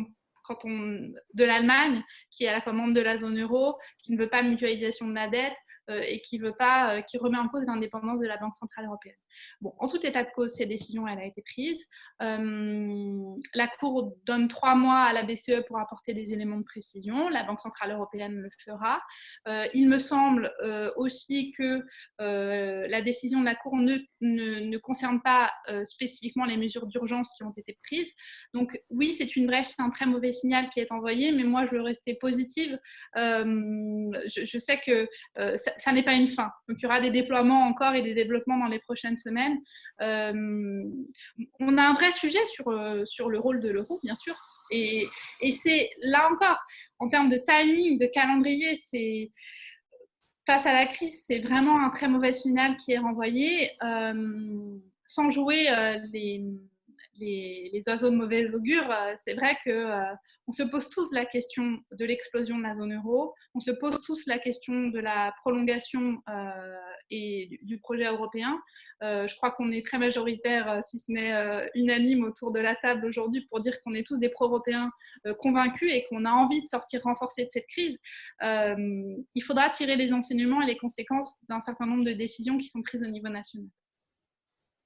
de l'Allemagne, qui est à la fois membre de la zone euro, qui ne veut pas de mutualisation de la dette et qui remet en cause l'indépendance de la Banque centrale européenne. Bon, en tout état de cause, cette décision, elle a été prise. La Cour donne 3 mois à la BCE pour apporter des éléments de précision. La Banque centrale européenne le fera. Il me semble aussi que la décision de la Cour ne concerne pas spécifiquement les mesures d'urgence qui ont été prises. Donc oui, c'est une brèche, c'est un très mauvais signal qui est envoyé, mais moi je veux rester positive. Je sais que ça n'est pas une fin. Donc il y aura des déploiements encore et des développements dans les prochaines semaines. On a un vrai sujet sur le rôle de l'euro, bien sûr. Et c'est là encore, en termes de timing, de calendrier, face à la crise, c'est vraiment un très mauvais signal qui est renvoyé, sans jouer les oiseaux de mauvais augure. C'est vrai qu'on se pose tous la question de l'explosion de la zone euro, on se pose tous la question de la prolongation et du projet européen. Je crois qu'on est très majoritaire, si ce n'est unanime autour de la table aujourd'hui, pour dire qu'on est tous des pro-européens convaincus et qu'on a envie de sortir renforcés de cette crise. Il faudra tirer les enseignements et les conséquences d'un certain nombre de décisions qui sont prises au niveau national.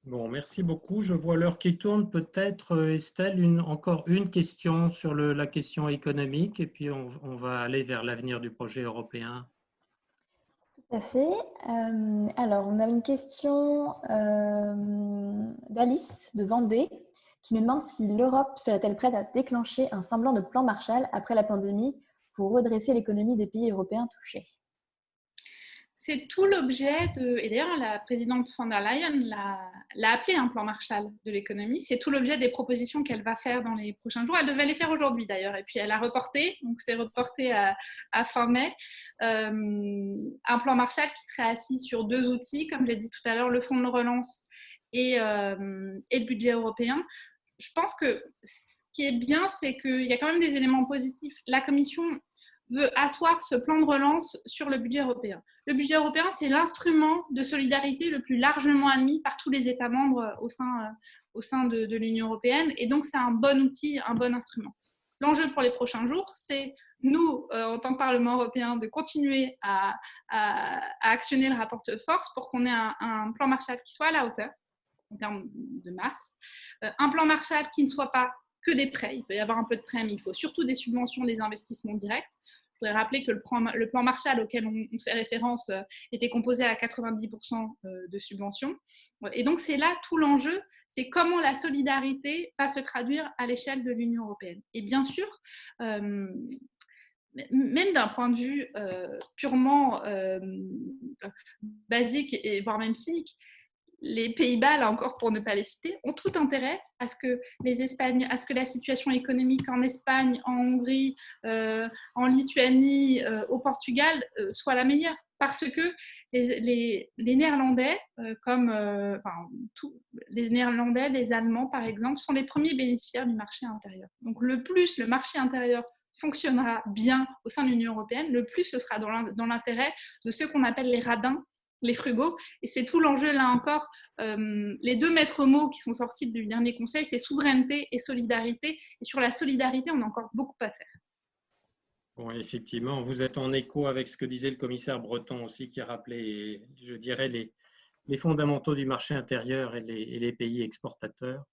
Bon, merci beaucoup. Je vois l'heure qui tourne. Peut-être, Estelle, encore une question sur la question économique et puis on va aller vers l'avenir du projet européen. Tout à fait. Alors, on a une question d'Alice de Vendée qui nous demande si l'Europe serait-elle prête à déclencher un semblant de plan Marshall après la pandémie pour redresser l'économie des pays européens touchés. C'est tout l'objet et d'ailleurs la présidente von der Leyen l'a appelé un plan Marshall de l'économie, c'est tout l'objet des propositions qu'elle va faire dans les prochains jours. Elle devait les faire aujourd'hui d'ailleurs, et puis elle a reporté, donc c'est reporté à fin mai. Un plan Marshall qui serait assis sur deux outils, comme j'ai dit tout à l'heure, le fonds de relance et le budget européen. Je pense que ce qui est bien, c'est qu'il y a quand même des éléments positifs. La Commission veut asseoir ce plan de relance sur le budget européen. Le budget européen, c'est l'instrument de solidarité le plus largement admis par tous les États membres au sein de l'Union européenne. Et donc, c'est un bon outil, un bon instrument. L'enjeu pour les prochains jours, c'est nous, en tant que Parlement européen, de continuer à actionner le rapport de force pour qu'on ait un plan Marshall qui soit à la hauteur en termes de masse. Un plan Marshall qui ne soit pas que des prêts. Il peut y avoir un peu de prêts, mais il faut surtout des subventions, des investissements directs. Je voudrais rappeler que le plan Marshall auquel on fait référence était composé à 90% de subventions. Et donc, c'est là tout l'enjeu, c'est comment la solidarité va se traduire à l'échelle de l'Union européenne. Et bien sûr, même d'un point de vue purement basique et voire même cynique, les Pays-Bas, là encore pour ne pas les citer, ont tout intérêt à ce que la situation économique en Espagne, en Hongrie, en Lituanie, au Portugal soit la meilleure. Parce que les Néerlandais, les Néerlandais, les Allemands par exemple, sont les premiers bénéficiaires du marché intérieur. Donc le plus le marché intérieur fonctionnera bien au sein de l'Union européenne, le plus ce sera dans l'intérêt de ceux qu'on appelle les radins, les frugaux, et c'est tout l'enjeu là encore. Les deux maîtres mots qui sont sortis du dernier conseil, c'est souveraineté et solidarité, et sur la solidarité, on a encore beaucoup à faire. Bon, effectivement, vous êtes en écho avec ce que disait le commissaire Breton aussi, qui rappelait, je dirais, les fondamentaux du marché intérieur et les pays exportateurs.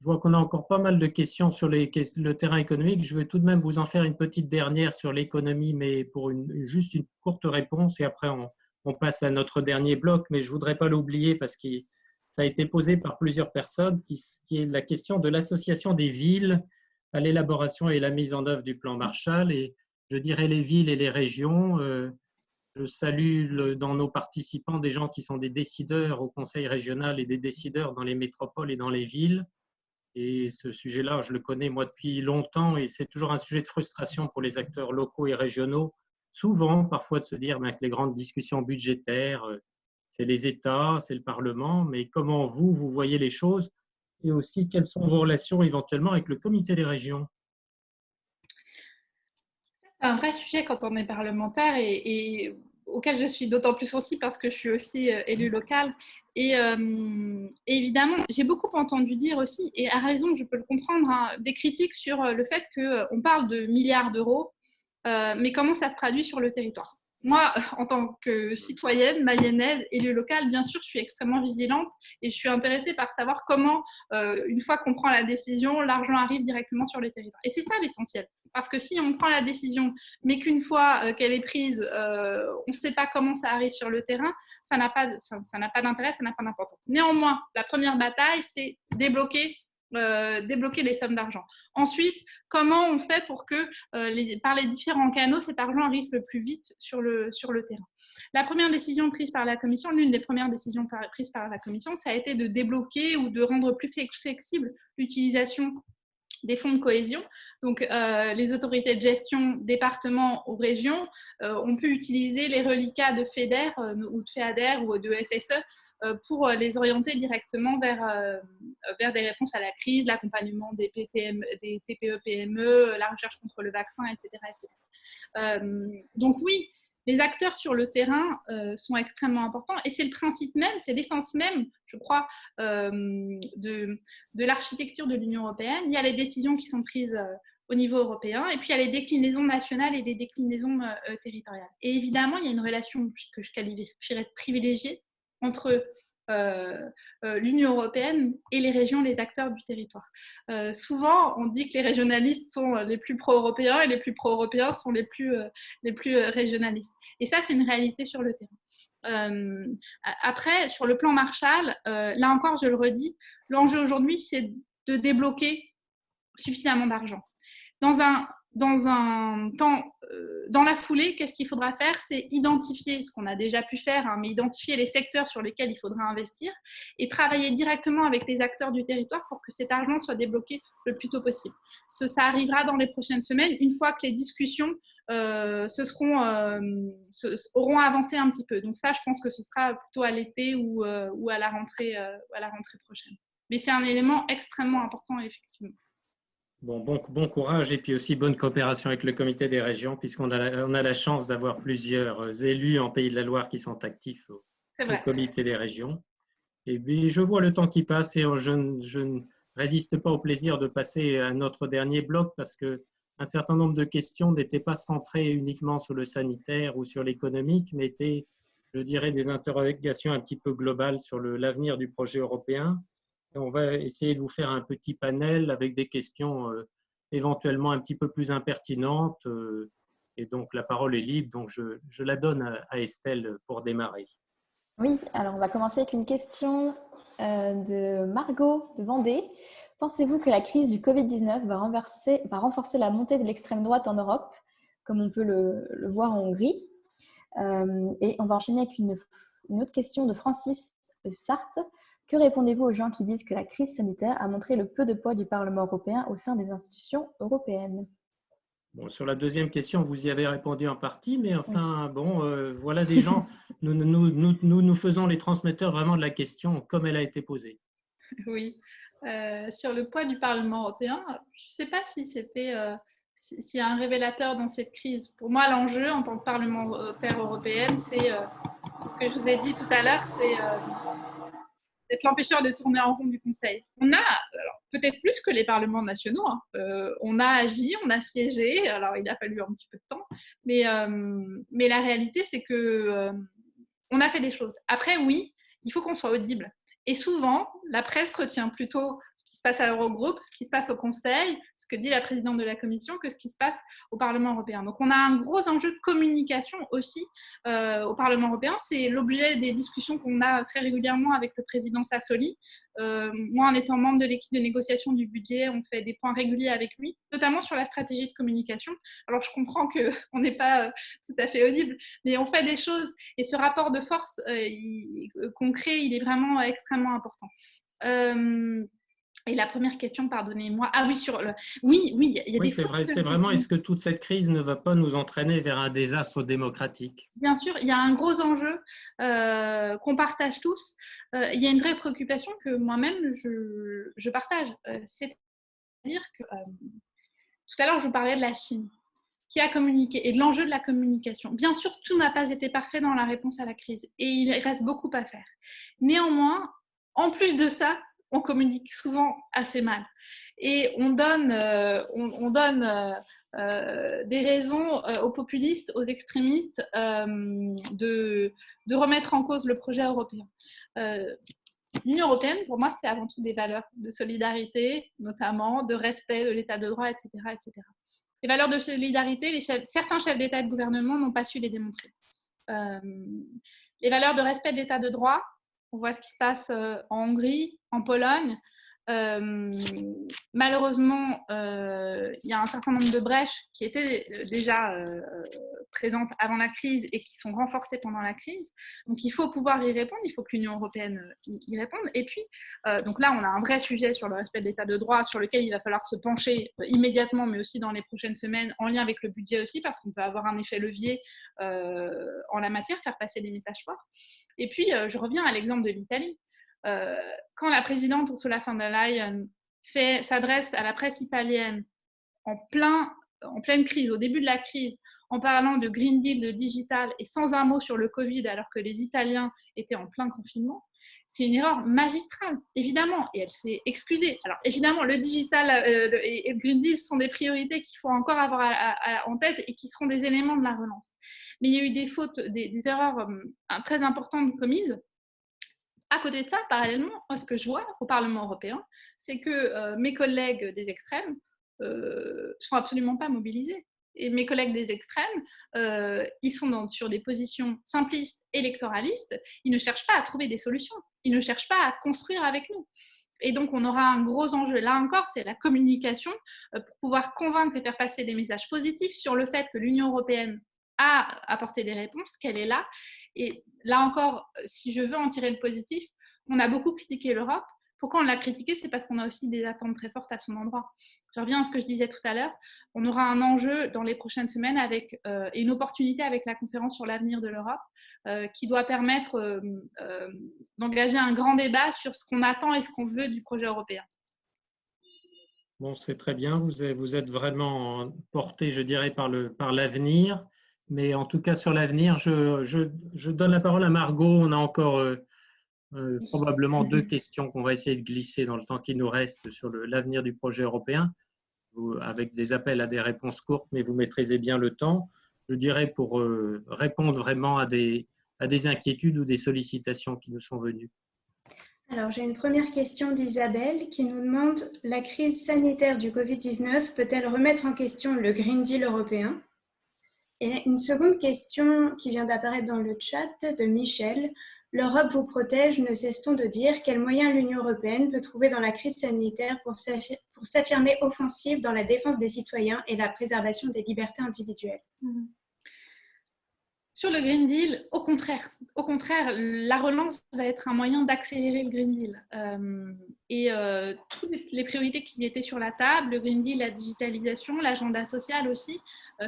Je vois qu'on a encore pas mal de questions sur le terrain économique. Je vais tout de même vous en faire une petite dernière sur l'économie, mais pour juste une courte réponse, et après on passe à notre dernier bloc, mais je ne voudrais pas l'oublier parce que ça a été posé par plusieurs personnes, qui est la question de l'association des villes à l'élaboration et la mise en œuvre du plan Marshall. Et je dirais les villes et les régions. Je salue dans nos participants des gens qui sont des décideurs au conseil régional et des décideurs dans les métropoles et dans les villes. Et ce sujet-là, je le connais moi depuis longtemps et c'est toujours un sujet de frustration pour les acteurs locaux et régionaux. Souvent, parfois, de se dire que les grandes discussions budgétaires, c'est les États, c'est le Parlement, mais comment vous voyez les choses et aussi quelles sont vos relations éventuellement avec le comité des régions? C'est un vrai sujet quand on est parlementaire et auquel je suis d'autant plus sensible parce que je suis aussi élue locale. Et évidemment, j'ai beaucoup entendu dire aussi, et à raison, je peux le comprendre, hein, des critiques sur le fait qu'on parle de milliards d'euros, mais comment ça se traduit sur le territoire. Moi, en tant que citoyenne mayonnaise, élue locale, bien sûr, je suis extrêmement vigilante et je suis intéressée par savoir comment, une fois qu'on prend la décision, l'argent arrive directement sur les territoires. Et c'est ça l'essentiel. Parce que si on prend la décision, mais qu'une fois qu'elle est prise, on ne sait pas comment ça arrive sur le terrain, ça n'a pas d'intérêt, ça n'a pas d'importance. Néanmoins, la première bataille, c'est débloquer les sommes d'argent. Ensuite, comment on fait pour que par les différents canaux, cet argent arrive le plus vite sur le terrain. La première décision prise par la Commission, l'une des premières décisions prises par la Commission, ça a été de débloquer ou de rendre plus flexible l'utilisation des fonds de cohésion. Donc, les autorités de gestion, départements ou régions, ont pu utiliser les reliquats de FEDER ou de FEADER ou de FSE pour les orienter directement vers des réponses à la crise, l'accompagnement des TPE-PME, la recherche contre le vaccin, etc. Donc oui, les acteurs sur le terrain sont extrêmement importants et c'est le principe même, c'est l'essence même, je crois, de l'architecture de l'Union européenne. Il y a les décisions qui sont prises au niveau européen et puis il y a les déclinaisons nationales et les déclinaisons territoriales. Et évidemment, il y a une relation que je qualifierais de privilégiée entre l'Union européenne et les régions, les acteurs du territoire. Souvent, on dit que les régionalistes sont les plus pro-européens et les plus pro-européens sont les plus régionalistes. Et ça, c'est une réalité sur le terrain. Après, sur le plan Marshall, là encore, je le redis, l'enjeu aujourd'hui, c'est de débloquer suffisamment d'argent. Dans la foulée, qu'est-ce qu'il faudra faire? C'est identifier ce qu'on a déjà pu faire, hein, mais identifier les secteurs sur lesquels il faudra investir et travailler directement avec les acteurs du territoire pour que cet argent soit débloqué le plus tôt possible. Ça arrivera dans les prochaines semaines, une fois que les discussions auront avancé un petit peu. Donc ça, je pense que ce sera plutôt à l'été ou à la rentrée prochaine. Mais c'est un élément extrêmement important, effectivement. Bon courage et puis aussi bonne coopération avec le comité des régions puisqu'on a la chance d'avoir plusieurs élus en Pays de la Loire qui sont actifs au comité des régions. Et puis je vois le temps qui passe et je ne résiste pas au plaisir de passer à notre dernier bloc parce qu'un certain nombre de questions n'étaient pas centrées uniquement sur le sanitaire ou sur l'économique, mais étaient, je dirais, des interrogations un petit peu globales sur l'avenir du projet européen. Et on va essayer de vous faire un petit panel avec des questions éventuellement un petit peu plus impertinentes. Et donc, la parole est libre. Donc, je la donne à Estelle pour démarrer. Oui, alors on va commencer avec une question de Margot de Vendée. Pensez-vous que la crise du Covid-19 va renforcer la montée de l'extrême droite en Europe, comme on peut le voir en Hongrie? Et on va enchaîner avec une autre question de Francis Sarthe. Que répondez-vous aux gens qui disent que la crise sanitaire a montré le peu de poids du Parlement européen au sein des institutions européennes? Bon, sur la deuxième question, vous y avez répondu en partie, mais enfin, voilà des gens, nous faisons les transmetteurs vraiment de la question comme elle a été posée. Oui, sur le poids du Parlement européen, je ne sais pas si c'était s'il y a un révélateur dans cette crise. Pour moi, l'enjeu en tant que parlementaire européenne, c'est ce que je vous ai dit tout à l'heure, c'est d'être l'empêcheur de tourner en rond du Conseil. On a, peut-être plus que les parlements nationaux, hein, on a agi, on a siégé, alors il a fallu un petit peu de temps, mais la réalité, c'est que on a fait des choses. Après, oui, il faut qu'on soit audible. Et souvent, la presse retient plutôt ce qui se passe à l'Eurogroupe, ce qui se passe au Conseil, ce que dit la présidente de la Commission, que ce qui se passe au Parlement européen. Donc, on a un gros enjeu de communication aussi au Parlement européen. C'est l'objet des discussions qu'on a très régulièrement avec le président Sassoli. Moi, en étant membre de l'équipe de négociation du budget, on fait des points réguliers avec lui, notamment sur la stratégie de communication. Alors, je comprends qu'on n'est pas tout à fait audible, mais on fait des choses. Et ce rapport de force qu'on crée, il est vraiment extrêmement important. Et la première question, pardonnez-moi. Ah oui, oui, il y a des c'est vrai, c'est vraiment, est-ce que toute cette crise ne va pas nous entraîner vers un désastre démocratique? Bien sûr, il y a un gros enjeu qu'on partage tous. Il y a une vraie préoccupation que moi-même, je partage. C'est-à-dire que tout à l'heure, je vous parlais de la Chine, qui a communiqué et de l'enjeu de la communication. Bien sûr, tout n'a pas été parfait dans la réponse à la crise et il reste beaucoup à faire. Néanmoins, en plus de ça, on communique souvent assez mal et on donne des raisons aux populistes, aux extrémistes de remettre en cause le projet européen. L'Union européenne, pour moi, c'est avant tout des valeurs de solidarité, notamment de respect de l'état de droit, etc., etc. Les valeurs de solidarité, certains chefs d'État et de gouvernement n'ont pas su les démontrer. Les valeurs de respect de l'état de droit, on voit ce qui se passe en Hongrie, en Pologne. Malheureusement, il y a un certain nombre de brèches qui étaient déjà présentes avant la crise et qui sont renforcées pendant la crise. Donc, il faut pouvoir y répondre, il faut que l'Union européenne y réponde. Et puis, donc là, on a un vrai sujet sur le respect de l'état de droit sur lequel il va falloir se pencher immédiatement, mais aussi dans les prochaines semaines, en lien avec le budget aussi, parce qu'on peut avoir un effet levier en la matière, faire passer des messages forts. Et puis, je reviens à l'exemple de l'Italie. Quand la présidente Ursula von der Leyen s'adresse à la presse italienne en pleine crise, au début de la crise, en parlant de Green Deal, de digital, et sans un mot sur le Covid, alors que les Italiens étaient en plein confinement, c'est une erreur magistrale, évidemment, et elle s'est excusée. Alors, évidemment, le digital et le Green Deal sont des priorités qu'il faut encore avoir en tête et qui seront des éléments de la relance. Mais il y a eu des fautes, des erreurs très importantes commises. À côté de ça, parallèlement, ce que je vois au Parlement européen, c'est que mes collègues des extrêmes sont absolument pas mobilisés. Et mes collègues des extrêmes, ils sont sur des positions simplistes, électoralistes. Ils ne cherchent pas à trouver des solutions. Ils ne cherchent pas à construire avec nous. Et donc, on aura un gros enjeu. Là encore, c'est la communication pour pouvoir convaincre et faire passer des messages positifs sur le fait que l'Union européenne a apporté des réponses, qu'elle est là. Et là encore, si je veux en tirer le positif, on a beaucoup critiqué l'Europe. Pourquoi on l'a critiqué? C'est parce qu'on a aussi des attentes très fortes à son endroit. Je reviens à ce que je disais tout à l'heure. On aura un enjeu dans les prochaines semaines et une opportunité avec la conférence sur l'avenir de l'Europe qui doit permettre d'engager un grand débat sur ce qu'on attend et ce qu'on veut du projet européen. Bon, c'est très bien. Vous êtes vraiment porté, je dirais, par l'avenir. Mais en tout cas, sur l'avenir, je donne la parole à Margot. On a encore probablement 2 questions qu'on va essayer de glisser dans le temps qui nous reste sur l'avenir du projet européen, avec des appels à des réponses courtes, mais vous maîtrisez bien le temps. Je dirais pour répondre vraiment à des inquiétudes ou des sollicitations qui nous sont venues. Alors, j'ai une première question d'Isabelle qui nous demande « La crise sanitaire du Covid-19 peut-elle remettre en question le Green Deal européen ?» Et une seconde question qui vient d'apparaître dans le chat de Michel. « L'Europe vous protège, ne cesse-t-on de dire quels moyens l'Union européenne peut trouver dans la crise sanitaire pour s'affirmer offensive dans la défense des citoyens et la préservation des libertés individuelles ?» Sur le Green Deal, au contraire, la relance va être un moyen d'accélérer le Green Deal. Toutes les priorités qui étaient sur la table, le Green Deal, la digitalisation, l'agenda social aussi,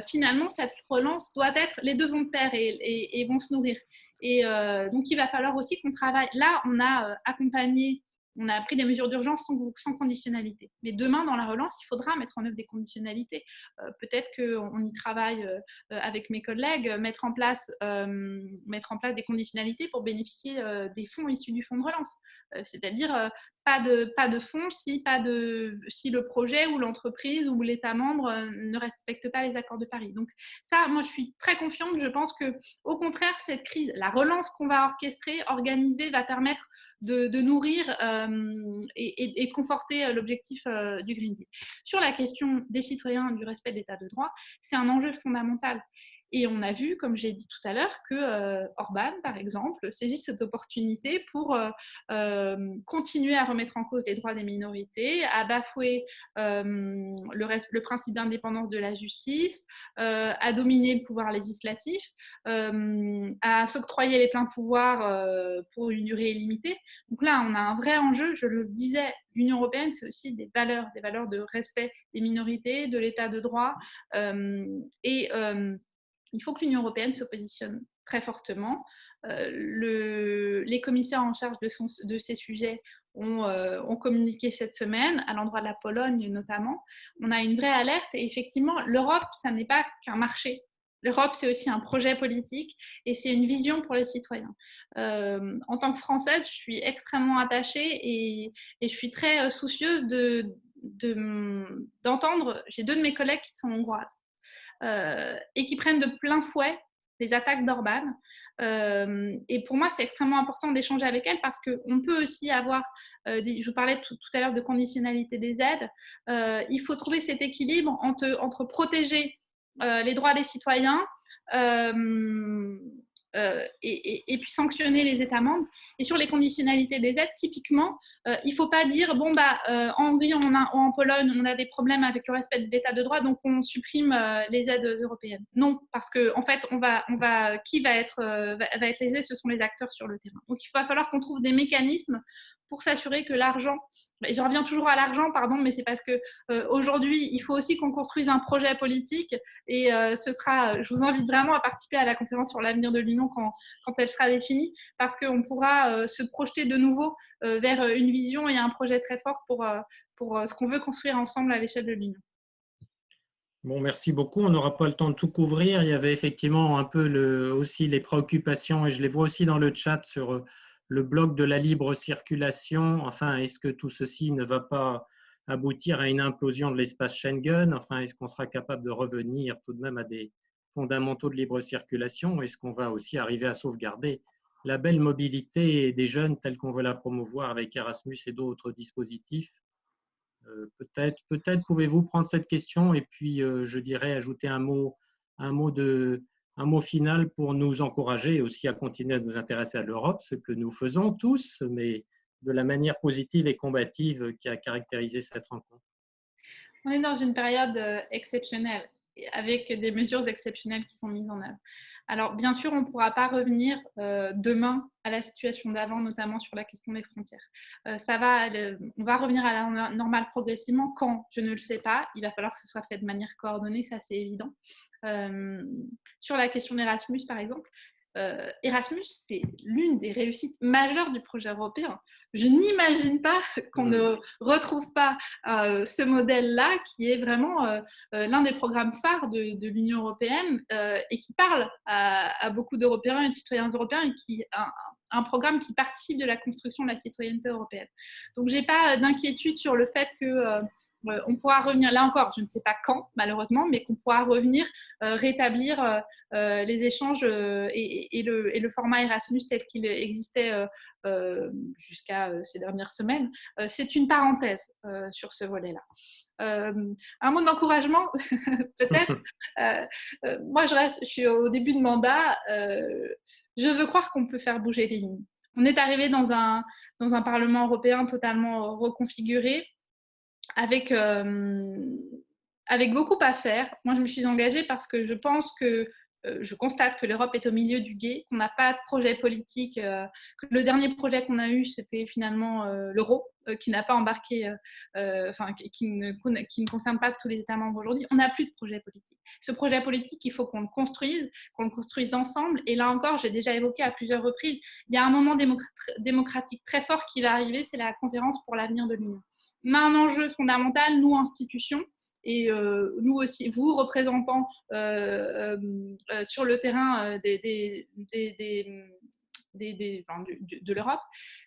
finalement, cette relance doit être, les deux vont de pair et vont se nourrir. Donc, il va falloir aussi qu'on travaille. Là, on a accompagné, on a pris des mesures d'urgence sans conditionnalité. Mais demain, dans la relance, il faudra mettre en œuvre des conditionnalités. Peut-être qu'on y travaille avec mes collègues, mettre en place des conditionnalités pour bénéficier des fonds issus du fonds de relance. C'est-à-dire pas de fonds si le projet ou l'entreprise ou l'État membre ne respecte pas les accords de Paris. Donc ça, moi, je suis très confiante. Je pense qu'au contraire, cette crise, la relance qu'on va orchestrer, organiser, va permettre de nourrir et de conforter l'objectif du Green Deal. Sur la question des citoyens, du respect de l'état de droit, c'est un enjeu fondamental. Et on a vu, comme j'ai dit tout à l'heure, que Orban, par exemple, saisit cette opportunité pour continuer à remettre en cause les droits des minorités, à bafouer le principe d'indépendance de la justice, à dominer le pouvoir législatif, à s'octroyer les pleins pouvoirs pour une durée illimitée. Donc là, on a un vrai enjeu, je le disais, l'Union européenne, c'est aussi des valeurs de respect des minorités, de l'état de droit, il faut que l'Union européenne se positionne très fortement. Les commissaires en charge de ces sujets ont communiqué cette semaine, à l'endroit de la Pologne notamment. On a une vraie alerte et effectivement, l'Europe, ça n'est pas qu'un marché. L'Europe, c'est aussi un projet politique et c'est une vision pour les citoyens. En tant que Française, je suis extrêmement attachée et je suis très soucieuse d'entendre, j'ai 2 de mes collègues qui sont hongroises et qui prennent de plein fouet les attaques d'Orban. Et pour moi, c'est extrêmement important d'échanger avec elles parce qu'on peut aussi avoir, je vous parlais tout à l'heure de conditionnalité des aides, il faut trouver cet équilibre entre protéger les droits des citoyens et puis sanctionner les États membres. Et sur les conditionnalités des aides, typiquement, il ne faut pas dire en Hongrie ou en Pologne, on a des problèmes avec le respect de l'état de droit, donc on supprime les aides européennes. Non, parce que en fait, qui va être lésé, ce sont les acteurs sur le terrain. Donc il va falloir qu'on trouve des mécanismes pour s'assurer que l'argent, et je reviens toujours à l'argent, pardon, mais c'est parce que aujourd'hui, il faut aussi qu'on construise un projet politique et je vous invite vraiment à participer à la conférence sur l'avenir de l'Union quand elle sera définie, parce qu'on pourra se projeter de nouveau vers une vision et un projet très fort pour ce qu'on veut construire ensemble à l'échelle de l'Union. Bon, merci beaucoup. On n'aura pas le temps de tout couvrir. Il y avait effectivement un peu aussi les préoccupations, et je les vois aussi dans le chat sur le bloc de la libre circulation. Enfin, est-ce que tout ceci ne va pas aboutir à une implosion de l'espace Schengen? Enfin, est-ce qu'on sera capable de revenir tout de même à des fondamentaux de libre circulation? Est-ce qu'on va aussi arriver à sauvegarder la belle mobilité des jeunes telle qu'on veut la promouvoir avec Erasmus et d'autres dispositifs? Peut-être pouvez-vous prendre cette question et puis je dirais ajouter un mot final pour nous encourager aussi à continuer à nous intéresser à l'Europe, ce que nous faisons tous, mais de la manière positive et combative qui a caractérisé cette rencontre. On est dans une période exceptionnelle, avec des mesures exceptionnelles qui sont mises en œuvre. Alors, bien sûr, on ne pourra pas revenir demain à la situation d'avant, notamment sur la question des frontières. On va revenir à la normale progressivement. Quand? Je ne le sais pas. Il va falloir que ce soit fait de manière coordonnée, ça c'est évident. Sur la question d'Erasmus, par exemple, Erasmus, c'est l'une des réussites majeures du projet européen. Je n'imagine pas qu'on ne retrouve pas ce modèle-là qui est vraiment l'un des programmes phares de l'Union européenne et qui parle à beaucoup d'Européens et de citoyens européens et qui est un programme qui participe de la construction de la citoyenneté européenne. Donc, je n'ai pas d'inquiétude sur le fait que on pourra revenir, là encore, je ne sais pas quand, malheureusement, mais qu'on pourra revenir rétablir les échanges et le format Erasmus tel qu'il existait jusqu'à ces dernières semaines. C'est une parenthèse sur ce volet-là. Un mot d'encouragement, peut-être. Moi, je suis au début de mandat. Je veux croire qu'on peut faire bouger les lignes. On est arrivé dans un Parlement européen totalement reconfiguré, avec beaucoup à faire. Moi, je me suis engagée parce que je pense que je constate que l'Europe est au milieu du gué, qu'on n'a pas de projet politique, que le dernier projet qu'on a eu, c'était finalement l'euro, qui n'a pas embarqué, qui ne concerne pas tous les États membres aujourd'hui. On n'a plus de projet politique. Ce projet politique, il faut qu'on le construise ensemble. Et là encore, j'ai déjà évoqué à plusieurs reprises, il y a un moment démocratique très fort qui va arriver, c'est la conférence pour l'avenir de l'Union. On a un enjeu fondamental, nous, institutions, et nous aussi, vous, représentants sur le terrain de l'Europe,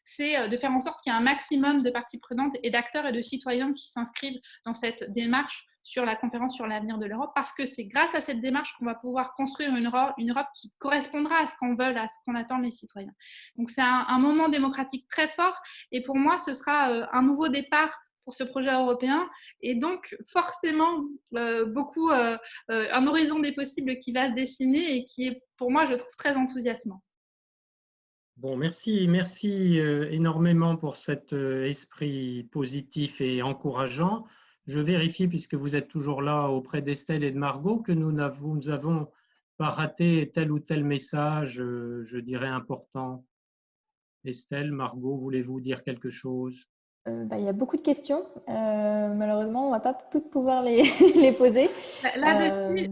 c'est de faire en sorte qu'il y ait un maximum de parties prenantes et d'acteurs et de citoyens qui s'inscrivent dans cette démarche sur la conférence sur l'avenir de l'Europe, parce que c'est grâce à cette démarche qu'on va pouvoir construire une Europe qui correspondra à ce qu'on veut, à ce qu'on attend les citoyens. Donc c'est un moment démocratique très fort, et pour moi, ce sera un nouveau départ pour ce projet européen, et donc forcément un horizon des possibles qui va se dessiner et qui est, pour moi, je trouve très enthousiasmant. Bon, merci énormément pour cet esprit positif et encourageant. Je vérifie, puisque vous êtes toujours là auprès d'Estelle et de Margot, que nous n'avons pas raté tel ou tel message, je dirais, important. Estelle, Margot, voulez-vous dire quelque chose? Il y a beaucoup de questions. Malheureusement, on ne va pas toutes pouvoir les, les poser. Là-dessus,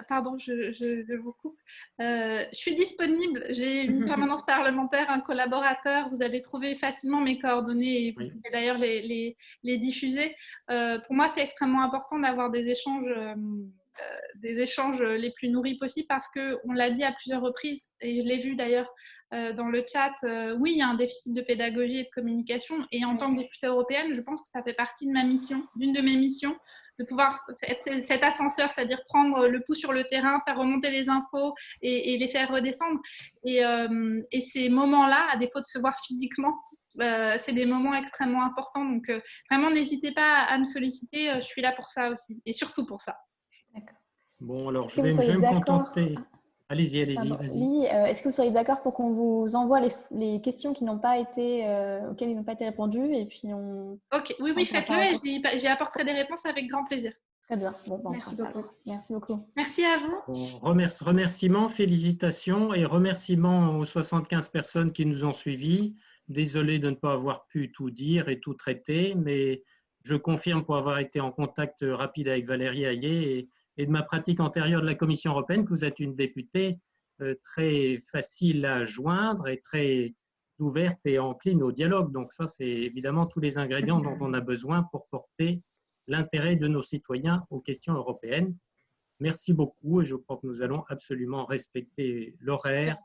pardon, je vous coupe. Je suis disponible. J'ai une permanence parlementaire, un collaborateur. Vous allez trouver facilement mes coordonnées et vous pouvez d'ailleurs les diffuser. Pour moi, c'est extrêmement important d'avoir des échanges les plus nourris possibles parce qu'on l'a dit à plusieurs reprises et je l'ai vu d'ailleurs dans le chat, oui, il y a un déficit de pédagogie et de communication et en tant que députée européenne, je pense que ça fait partie de ma mission, d'une de mes missions, de pouvoir être cet ascenseur, c'est-à-dire prendre le pouls sur le terrain, faire remonter les infos et les faire redescendre. Et ces moments-là, à défaut de se voir physiquement, c'est des moments extrêmement importants. Donc, vraiment, n'hésitez pas à me solliciter. Je suis là pour ça aussi et surtout pour ça. D'accord. Bon, alors je vais me contenter. Allez-y, vas-y. Oui, est-ce que vous seriez d'accord pour qu'on vous envoie les questions qui n'ont pas été, auxquelles ils n'ont pas été répondues et puis on... Ok, oui, faites-le et j'y apporterai des réponses avec grand plaisir. Très bien. Bon, merci beaucoup. Merci beaucoup. Merci à vous. Bon, remerciements, félicitations et remerciements aux 75 personnes qui nous ont suivis. Désolé de ne pas avoir pu tout dire et tout traiter, mais je confirme pour avoir été en contact rapide avec Valérie Hayet et de ma pratique antérieure de la Commission européenne que vous êtes une députée très facile à joindre et très ouverte et encline au dialogue. Donc ça, c'est évidemment tous les ingrédients dont on a besoin pour porter l'intérêt de nos citoyens aux questions européennes. Merci beaucoup et je crois que nous allons absolument respecter l'horaire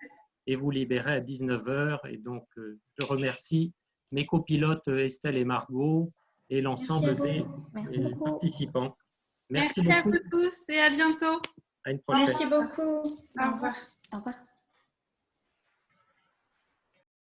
et vous libérer à 19h. Et donc, je remercie mes copilotes Estelle et Margot et l'ensemble des participants. Merci à vous tous et à bientôt. À une prochaine. Merci beaucoup. Au revoir. Au revoir.